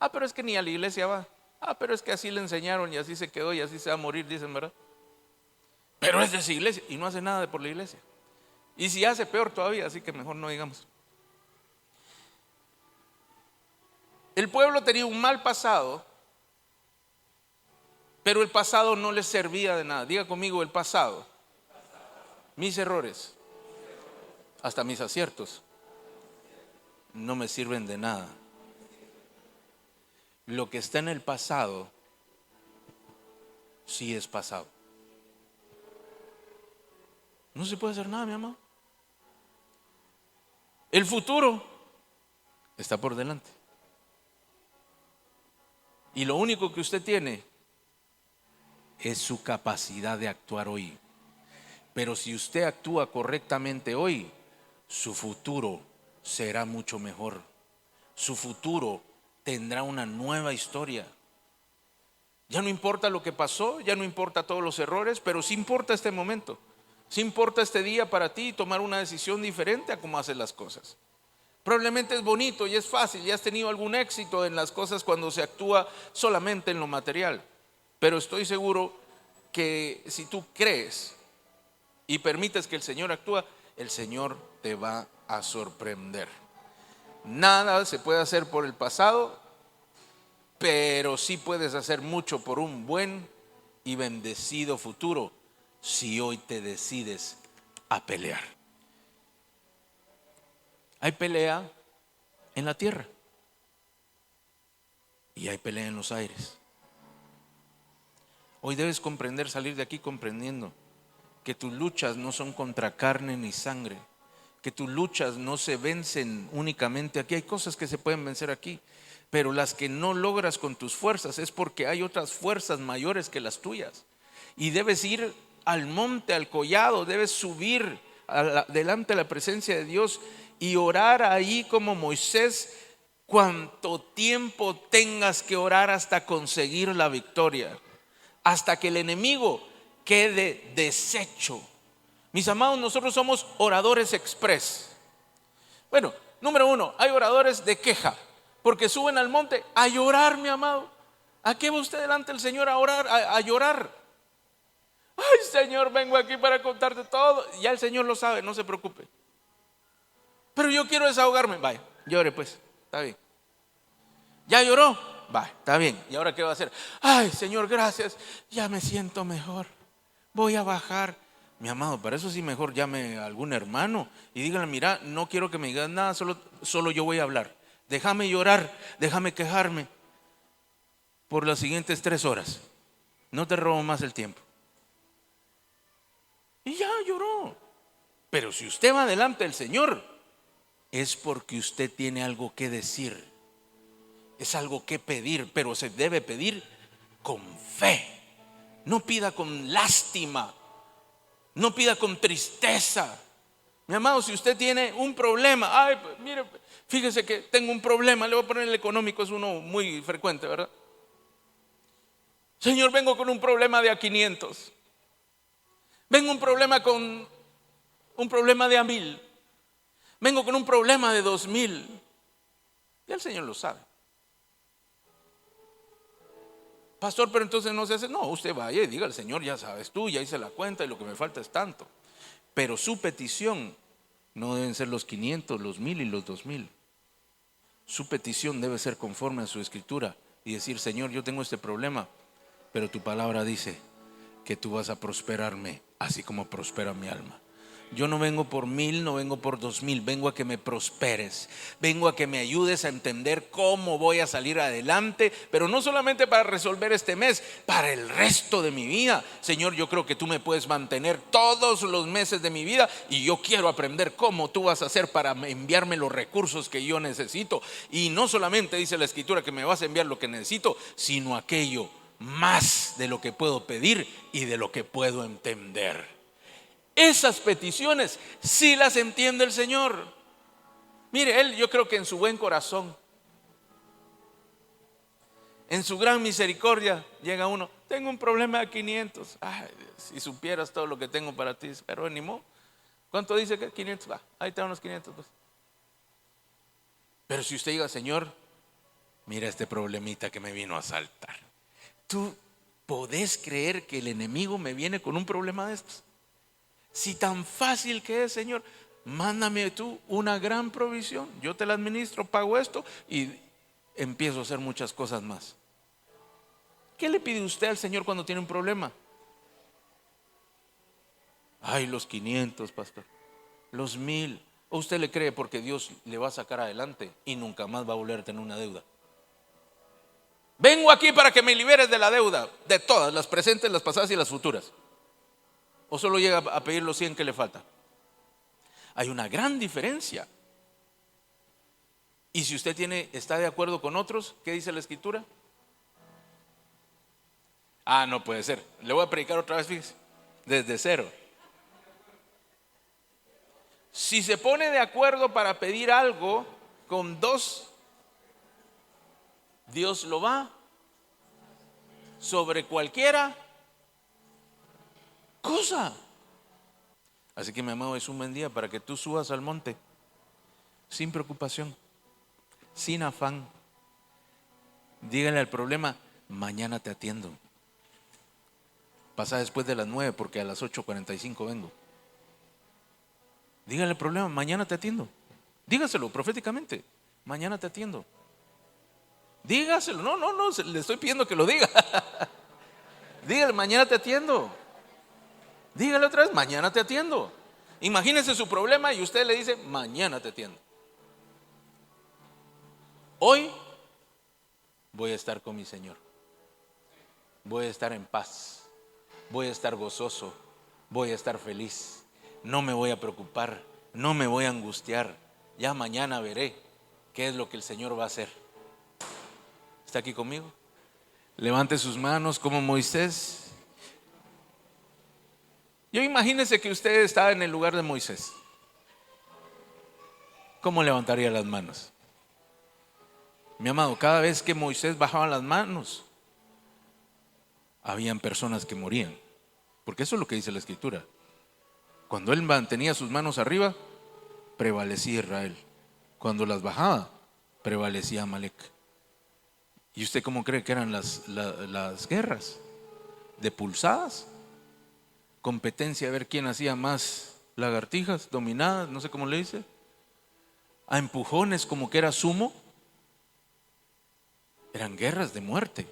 Ah, pero es que ni a la iglesia va. Ah, pero es que así le enseñaron y así se quedó y así se va a morir, dicen, ¿verdad? Pero es de esa iglesia y no hace nada por la iglesia. Y si hace, peor todavía, así que mejor no digamos. El pueblo tenía un mal pasado, pero el pasado no les servía de nada. Diga conmigo: el pasado, mis errores, hasta mis aciertos, no me sirven de nada. Lo que está en el pasado, sí es pasado. No se puede hacer nada, mi amado. El futuro está por delante. Y lo único que usted tiene es su capacidad de actuar hoy. Pero si usted actúa correctamente hoy, su futuro será mucho mejor. Su futuro tendrá una nueva historia. Ya no importa lo que pasó, ya no importa todos los errores, pero sí importa este momento. Sí importa este día para ti tomar una decisión diferente a cómo haces las cosas. Probablemente es bonito y es fácil y has tenido algún éxito en las cosas cuando se actúa solamente en lo material. Pero estoy seguro que si tú crees y permites que el Señor actúe, el Señor te va a sorprender. Nada se puede hacer por el pasado, pero sí puedes hacer mucho por un buen y bendecido futuro si hoy te decides a pelear. Hay pelea en la tierra y hay pelea en los aires. Hoy debes comprender, salir de aquí comprendiendo que tus luchas no son contra carne ni sangre, que tus luchas no se vencen únicamente aquí. Hay cosas que se pueden vencer aquí, pero las que no logras con tus fuerzas es porque hay otras fuerzas mayores que las tuyas. Y debes ir al monte, al collado, debes subir delante de la presencia de Dios y orar ahí como Moisés, cuanto tiempo tengas que orar hasta conseguir la victoria, hasta que el enemigo quede deshecho. Mis amados, nosotros somos oradores express. Bueno, número uno, hay oradores de queja, porque suben al monte a llorar, mi amado. ¿A qué va usted delante del Señor a orar, a llorar? Ay, Señor, vengo aquí para contarte todo. Ya el Señor lo sabe, no se preocupe. Pero yo quiero desahogarme. Vaya, llore pues, está bien. ¿Ya lloró? Vaya, está bien. ¿Y ahora qué va a hacer? Ay, Señor, gracias, ya me siento mejor. Voy a bajar. Mi amado, para eso sí mejor llame a algún hermano y díganle: mira, no quiero que me digas nada, solo yo voy a hablar. Déjame llorar, déjame quejarme por las siguientes 3 horas. No te robo más el tiempo. Y ya lloró. Pero si usted va delante del Señor, es porque usted tiene algo que decir, es algo que pedir, pero se debe pedir con fe. No pida con lástima, no pida con tristeza. Mi amado, si usted tiene un problema, ay, pues, mire, fíjese que tengo un problema, le voy a poner el económico, es uno muy frecuente, ¿verdad? Señor, vengo con un problema de a 500. Vengo un problema con un problema de a 1000. Vengo con un problema de 2000. Y el Señor lo sabe. Pastor, pero entonces no se hace. No, usted vaya y diga al Señor: ya sabes tú, ya hice la cuenta y lo que me falta es tanto. Pero su petición no deben ser los 500, los 1000 y los 2000. Su petición debe ser conforme a su escritura y decir: Señor, yo tengo este problema, pero tu palabra dice que tú vas a prosperarme así como prospera mi alma. Yo no vengo por 1000, no vengo por 2000, vengo a que me prosperes, vengo a que me ayudes a entender cómo voy a salir adelante, pero no solamente para resolver este mes, para el resto de mi vida. Señor, yo creo que tú me puedes mantener todos los meses de mi vida y yo quiero aprender cómo tú vas a hacer para enviarme los recursos que yo necesito. Y no solamente dice la escritura que me vas a enviar lo que necesito, sino aquello más de lo que puedo pedir y de lo que puedo entender. Esas peticiones sí las entiende el Señor. Mire, Él, yo creo que en su buen corazón, en su gran misericordia, llega uno: tengo un problema de 500. Ay, si supieras todo lo que tengo para ti. Pero ni modo. ¿Cuánto dice que 500? Va, ahí están unos 500 pues. Pero si usted diga: Señor, mira este problemita que me vino a asaltar. ¿Tú podés creer que el enemigo me viene con un problema de estos? Si tan fácil que es, Señor, mándame tú una gran provisión, yo te la administro, pago esto y empiezo a hacer muchas cosas más. ¿Qué le pide usted al Señor cuando tiene un problema? Ay, los 500, pastor, los 1000. ¿O usted le cree porque Dios le va a sacar adelante y nunca más va a volver a tener una deuda? Vengo aquí para que me liberes de la deuda, de todas, las presentes, las pasadas y las futuras. ¿O solo llega a pedir los 100 que le falta? Hay una gran diferencia. Y si usted está de acuerdo con otros, ¿qué dice la escritura? Ah, no puede ser. Le voy a predicar otra vez, fíjese, desde cero. Si se pone de acuerdo para pedir algo con 2, Dios lo va sobre cualquiera cosa. Así que, mi amado, es un buen día para que tú subas al monte sin preocupación, sin afán. Dígale al problema: mañana te atiendo. Pasa después de las 9 porque a las 8:45 vengo. Dígale al problema: mañana te atiendo. Dígaselo proféticamente: mañana te atiendo. Dígaselo. No, le estoy pidiendo que lo diga. Dígale: mañana te atiendo. Dígale otra vez: mañana te atiendo. Imagínese su problema y usted le dice: mañana te atiendo. Hoy voy a estar con mi Señor. Voy a estar en paz. Voy a estar gozoso. voy a estar feliz, no me voy a preocupar, no me voy a angustiar, ya mañana veré qué es lo que el Señor va a hacer. ¿Está aquí conmigo? Levante sus manos como Moisés. Yo imagínese que usted está en el lugar de Moisés. ¿Cómo levantaría las manos? Mi amado, cada vez que Moisés bajaba las manos, habían personas que morían. Porque eso es lo que dice la Escritura. Cuando él mantenía sus manos arriba, prevalecía Israel. Cuando las bajaba, prevalecía Amalek. ¿Y usted cómo cree que eran las guerras? ¿De pulsadas? Competencia a ver quién hacía más lagartijas, dominadas, no sé cómo le dice. A empujones como que era sumo. Eran guerras de muerte.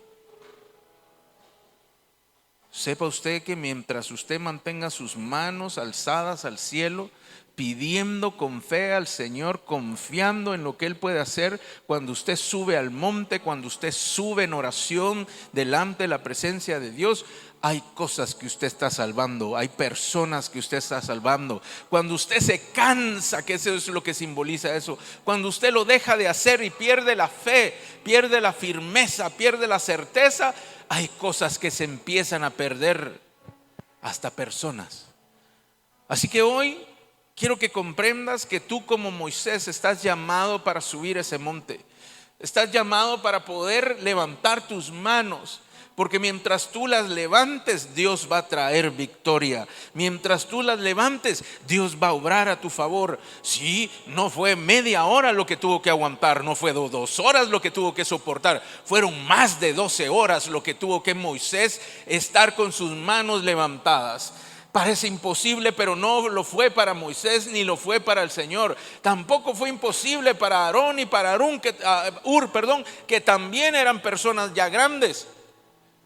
Sepa usted que mientras usted mantenga sus manos alzadas al cielo, pidiendo con fe al Señor, confiando en lo que Él puede hacer, cuando usted sube al monte, cuando usted sube en oración delante de la presencia de Dios, hay cosas que usted está salvando, hay personas que usted está salvando. Cuando usted se cansa, que eso es lo que simboliza eso, cuando usted lo deja de hacer y pierde la fe, pierde la firmeza, pierde la certeza, hay cosas que se empiezan a perder, hasta personas. Así que hoy quiero que comprendas que tú, como Moisés, estás llamado para subir ese monte. Estás llamado para poder levantar tus manos, porque mientras tú las levantes, Dios va a traer victoria. Mientras tú las levantes, Dios va a obrar a tu favor. Sí, no fue media hora lo que tuvo que aguantar, no fue 2 horas lo que tuvo que soportar, fueron más de 12 horas lo que tuvo que Moisés estar con sus manos levantadas. Parece imposible, pero no lo fue para Moisés ni lo fue para el Señor. Tampoco fue imposible para Aarón y para Hur, que también eran personas ya grandes.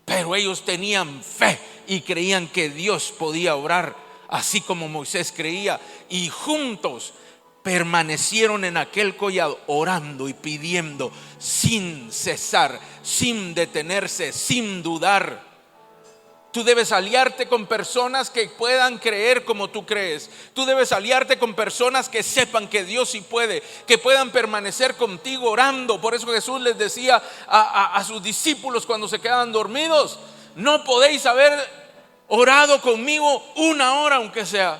Pero ellos tenían fe y creían que Dios podía obrar, así como Moisés creía. Y juntos permanecieron en aquel collado orando y pidiendo sin cesar, sin detenerse, sin dudar. Tú debes aliarte con personas que puedan creer como tú crees. Tú debes aliarte con personas que sepan que Dios sí puede, que puedan permanecer contigo orando. Por eso Jesús les decía a sus discípulos cuando se quedaban dormidos: no podéis haber orado conmigo 1 hora aunque sea.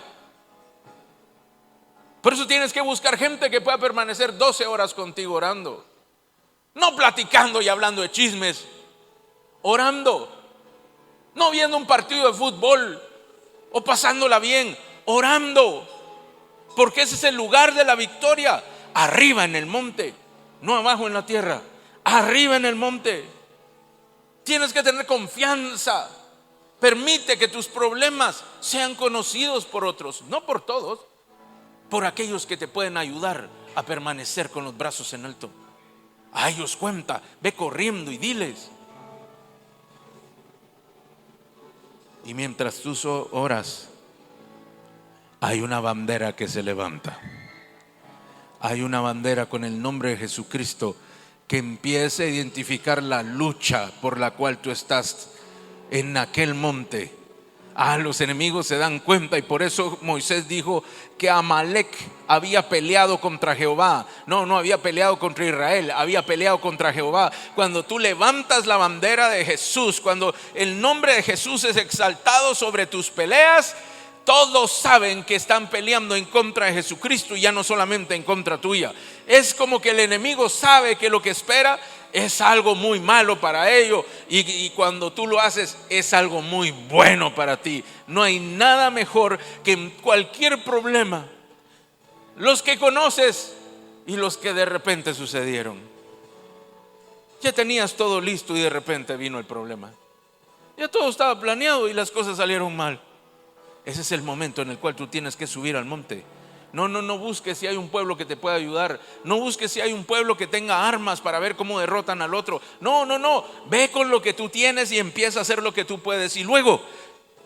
Por eso tienes que buscar gente que pueda permanecer 12 horas contigo orando. No platicando y hablando de chismes, orando. No viendo un partido de fútbol o pasándola bien, orando. Porque ese es el lugar de la victoria. Arriba en el monte, no abajo en la tierra. Arriba en el monte. Tienes que tener confianza. Permite que tus problemas sean conocidos por otros, no por todos, por aquellos que te pueden ayudar a permanecer con los brazos en alto. A ellos cuenta, ve corriendo y diles. Y mientras tú oras, hay una bandera que se levanta. Hay una bandera con el nombre de Jesucristo que empieza a identificar la lucha por la cual tú estás en aquel monte. Los enemigos se dan cuenta, y por eso Moisés dijo que Amalek había peleado contra Jehová. No había peleado contra Israel, había peleado contra Jehová. Cuando tú levantas la bandera de Jesús, cuando el nombre de Jesús es exaltado sobre tus peleas, todos saben que están peleando en contra de Jesucristo y ya no solamente en contra tuya. Es como que el enemigo sabe que lo que espera es algo muy malo para ellos, y cuando tú lo haces es algo muy bueno para ti. No hay nada mejor que en cualquier problema, los que conoces y los que de repente sucedieron. Ya tenías todo listo y de repente vino el problema. Ya todo estaba planeado y las cosas salieron mal. Ese es el momento en el cual tú tienes que subir al monte. No busques si hay un pueblo que te pueda ayudar. No busques si hay un pueblo que tenga armas para ver cómo derrotan al otro. No. Ve con lo que tú tienes y empieza a hacer lo que tú puedes. Y luego,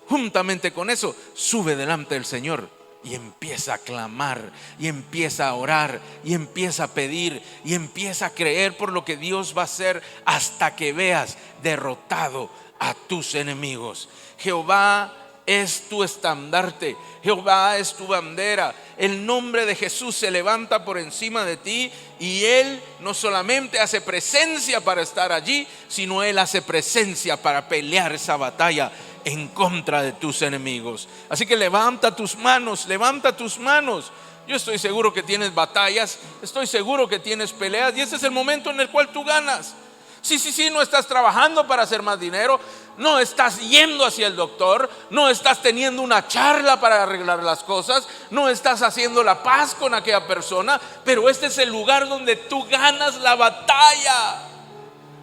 juntamente con eso, sube delante del Señor y empieza a clamar, y empieza a orar, y empieza a pedir, y empieza a creer por lo que Dios va a hacer hasta que veas derrotado a tus enemigos. Jehová es tu estandarte, Jehová es tu bandera. El nombre de Jesús se levanta por encima de ti, y Él no solamente hace presencia para estar allí, sino Él hace presencia para pelear esa batalla en contra de tus enemigos. Así que levanta tus manos, levanta tus manos. Yo estoy seguro que tienes batallas, estoy seguro que tienes peleas, y ese es el momento en el cual tú ganas. Sí, no estás trabajando para hacer más dinero, no estás yendo hacia el doctor, no estás teniendo una charla para arreglar las cosas, no estás haciendo la paz con aquella persona, pero este es el lugar donde tú ganas la batalla.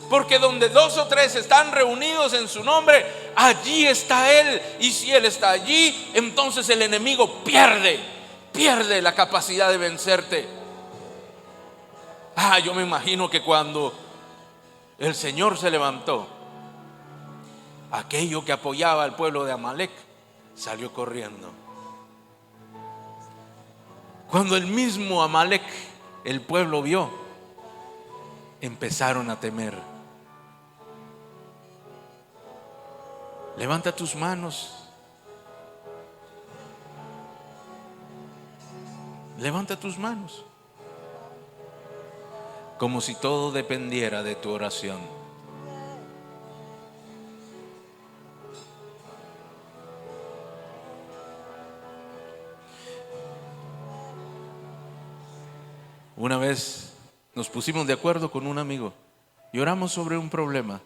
Porque donde 2 o 3 están reunidos en su nombre, allí está Él. Y si Él está allí, entonces el enemigo pierde la capacidad de vencerte. Yo me imagino que cuando el Señor se levantó, aquello que apoyaba al pueblo de Amalek salió corriendo. Cuando el mismo Amalek, el pueblo vio, empezaron a temer. Levanta tus manos. Levanta tus manos. Como si todo dependiera de tu oración. Una vez nos pusimos de acuerdo con un amigo y oramos sobre un problema.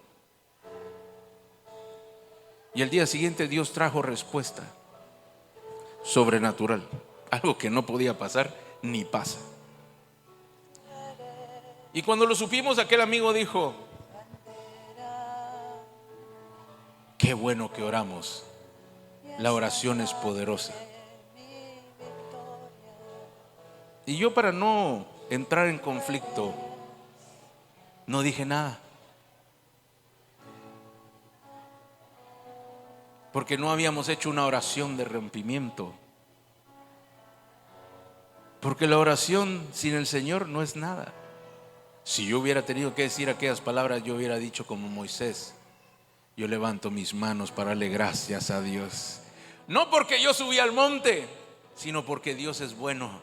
Y el día siguiente Dios trajo respuesta sobrenatural. Algo que no podía pasar ni pasa. Y cuando lo supimos, aquel amigo dijo: qué bueno que oramos. La oración es poderosa. Y yo, para no entrar en conflicto, no dije nada, porque no habíamos hecho una oración de rompimiento. Porque la oración sin el Señor no es nada. Si yo hubiera tenido que decir aquellas palabras, yo hubiera dicho como Moisés: yo levanto mis manos para darle gracias a Dios. No porque yo subí al monte, sino porque Dios es bueno.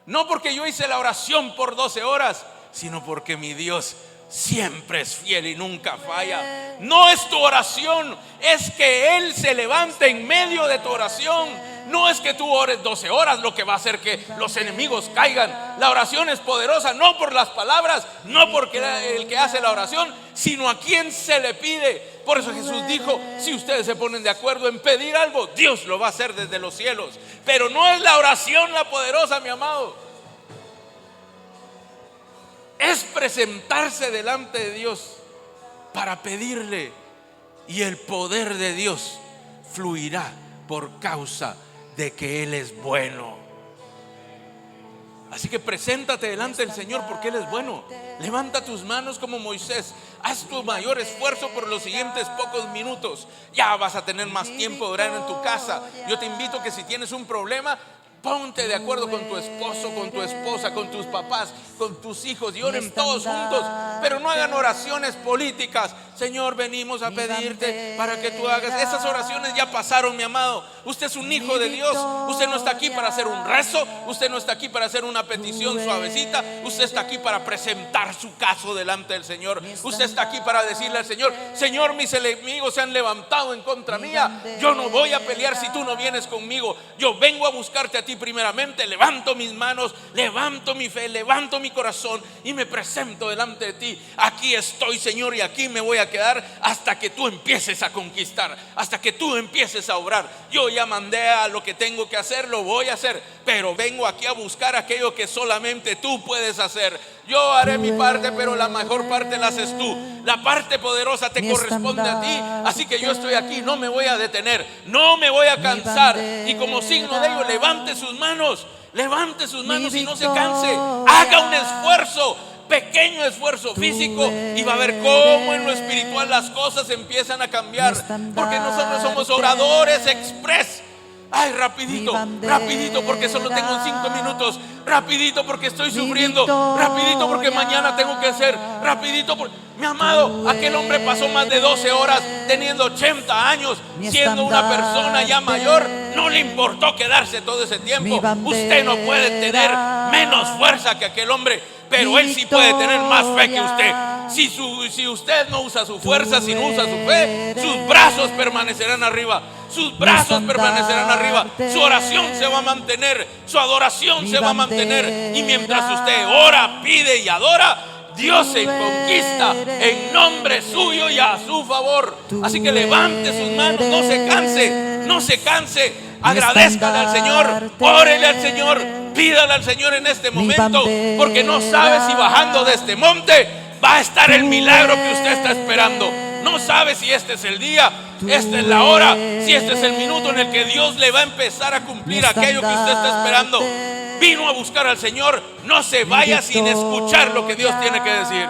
No porque yo hice la oración por 12 horas, sino porque mi Dios siempre es fiel y nunca falla. No es tu oración, es que Él se levante en medio de tu oración. No es que tú ores 12 horas lo que va a hacer que los enemigos caigan. La oración es poderosa, no por las palabras, no porque el que hace la oración, sino a quien se le pide. Por eso Jesús dijo: si ustedes se ponen de acuerdo en pedir algo, Dios lo va a hacer desde los cielos. Pero no es la oración la poderosa, mi amado. Es presentarse delante de Dios para pedirle, y el poder de Dios fluirá por causa de que Él es bueno. Así que preséntate delante del Señor porque Él es bueno. Levanta tus manos como Moisés. Haz tu mayor esfuerzo por los siguientes pocos minutos. Ya vas a tener más tiempo de orar en tu casa. Yo te invito que si tienes un problema, ponte de acuerdo con tu esposo, con tu esposa, con tus papás, con tus hijos, y oren todos juntos. Pero no hagan oraciones políticas. Señor, venimos a pedirte para que tú hagas. Esas oraciones ya pasaron, mi amado. Usted es un hijo de Dios. Usted no está aquí para hacer un rezo. Usted no está aquí para hacer una petición suavecita. Usted está aquí para presentar su caso delante del Señor. Usted está aquí para decirle al Señor: Señor, mis enemigos se han levantado en contra mía. Yo no voy a pelear si tú no vienes conmigo. Yo vengo a buscarte a ti primeramente. Levanto mis manos, levanto mi fe, levanto mi corazón y me presento delante de ti. Aquí estoy, Señor, y aquí me voy a quedar hasta que tú empieces a conquistar, hasta que tú empieces a obrar. Yo ya mandé a lo que tengo que hacer, lo voy a hacer, pero vengo aquí a buscar aquello que solamente tú puedes hacer. Yo haré mi parte, pero la mejor parte la haces tú. La parte poderosa te corresponde a ti. Así que yo estoy aquí, no me voy a detener, no me voy a cansar. Y como signo de ello, levante sus manos y no se canse. Haga un esfuerzo, pequeño esfuerzo físico, y va a ver cómo en lo espiritual las cosas empiezan a cambiar. Porque nosotros somos oradores express. Ay, rapidito, rapidito porque solo tengo 5 minutos. Rapidito porque estoy sufriendo. Rapidito porque mañana tengo que hacer. Rapidito mi amado, aquel hombre pasó más de 12 horas teniendo 80 años, siendo una persona ya mayor. No le importó quedarse todo ese tiempo. Usted no puede tener menos fuerza que aquel hombre, pero él sí puede tener más fe que usted. Si usted no usa su fuerza, si no usa su fe, sus brazos permanecerán arriba. Sus brazos permanecerán arriba. Su oración se va a mantener. Su adoración se va a mantener. Y mientras usted ora, pide y adora, Dios se conquista en nombre suyo y a su favor. Así que levante sus manos, no se canse, no se canse. Agradézcale al Señor, órele al Señor, pídale al Señor en este momento, porque no sabe si bajando de este monte va a estar el milagro que usted está esperando. No sabe si este es el día, esta es la hora, si este es el minuto en el que Dios le va a empezar a cumplir aquello que usted está esperando. Vino a buscar al Señor, no se vaya sin escuchar lo que Dios tiene que decir.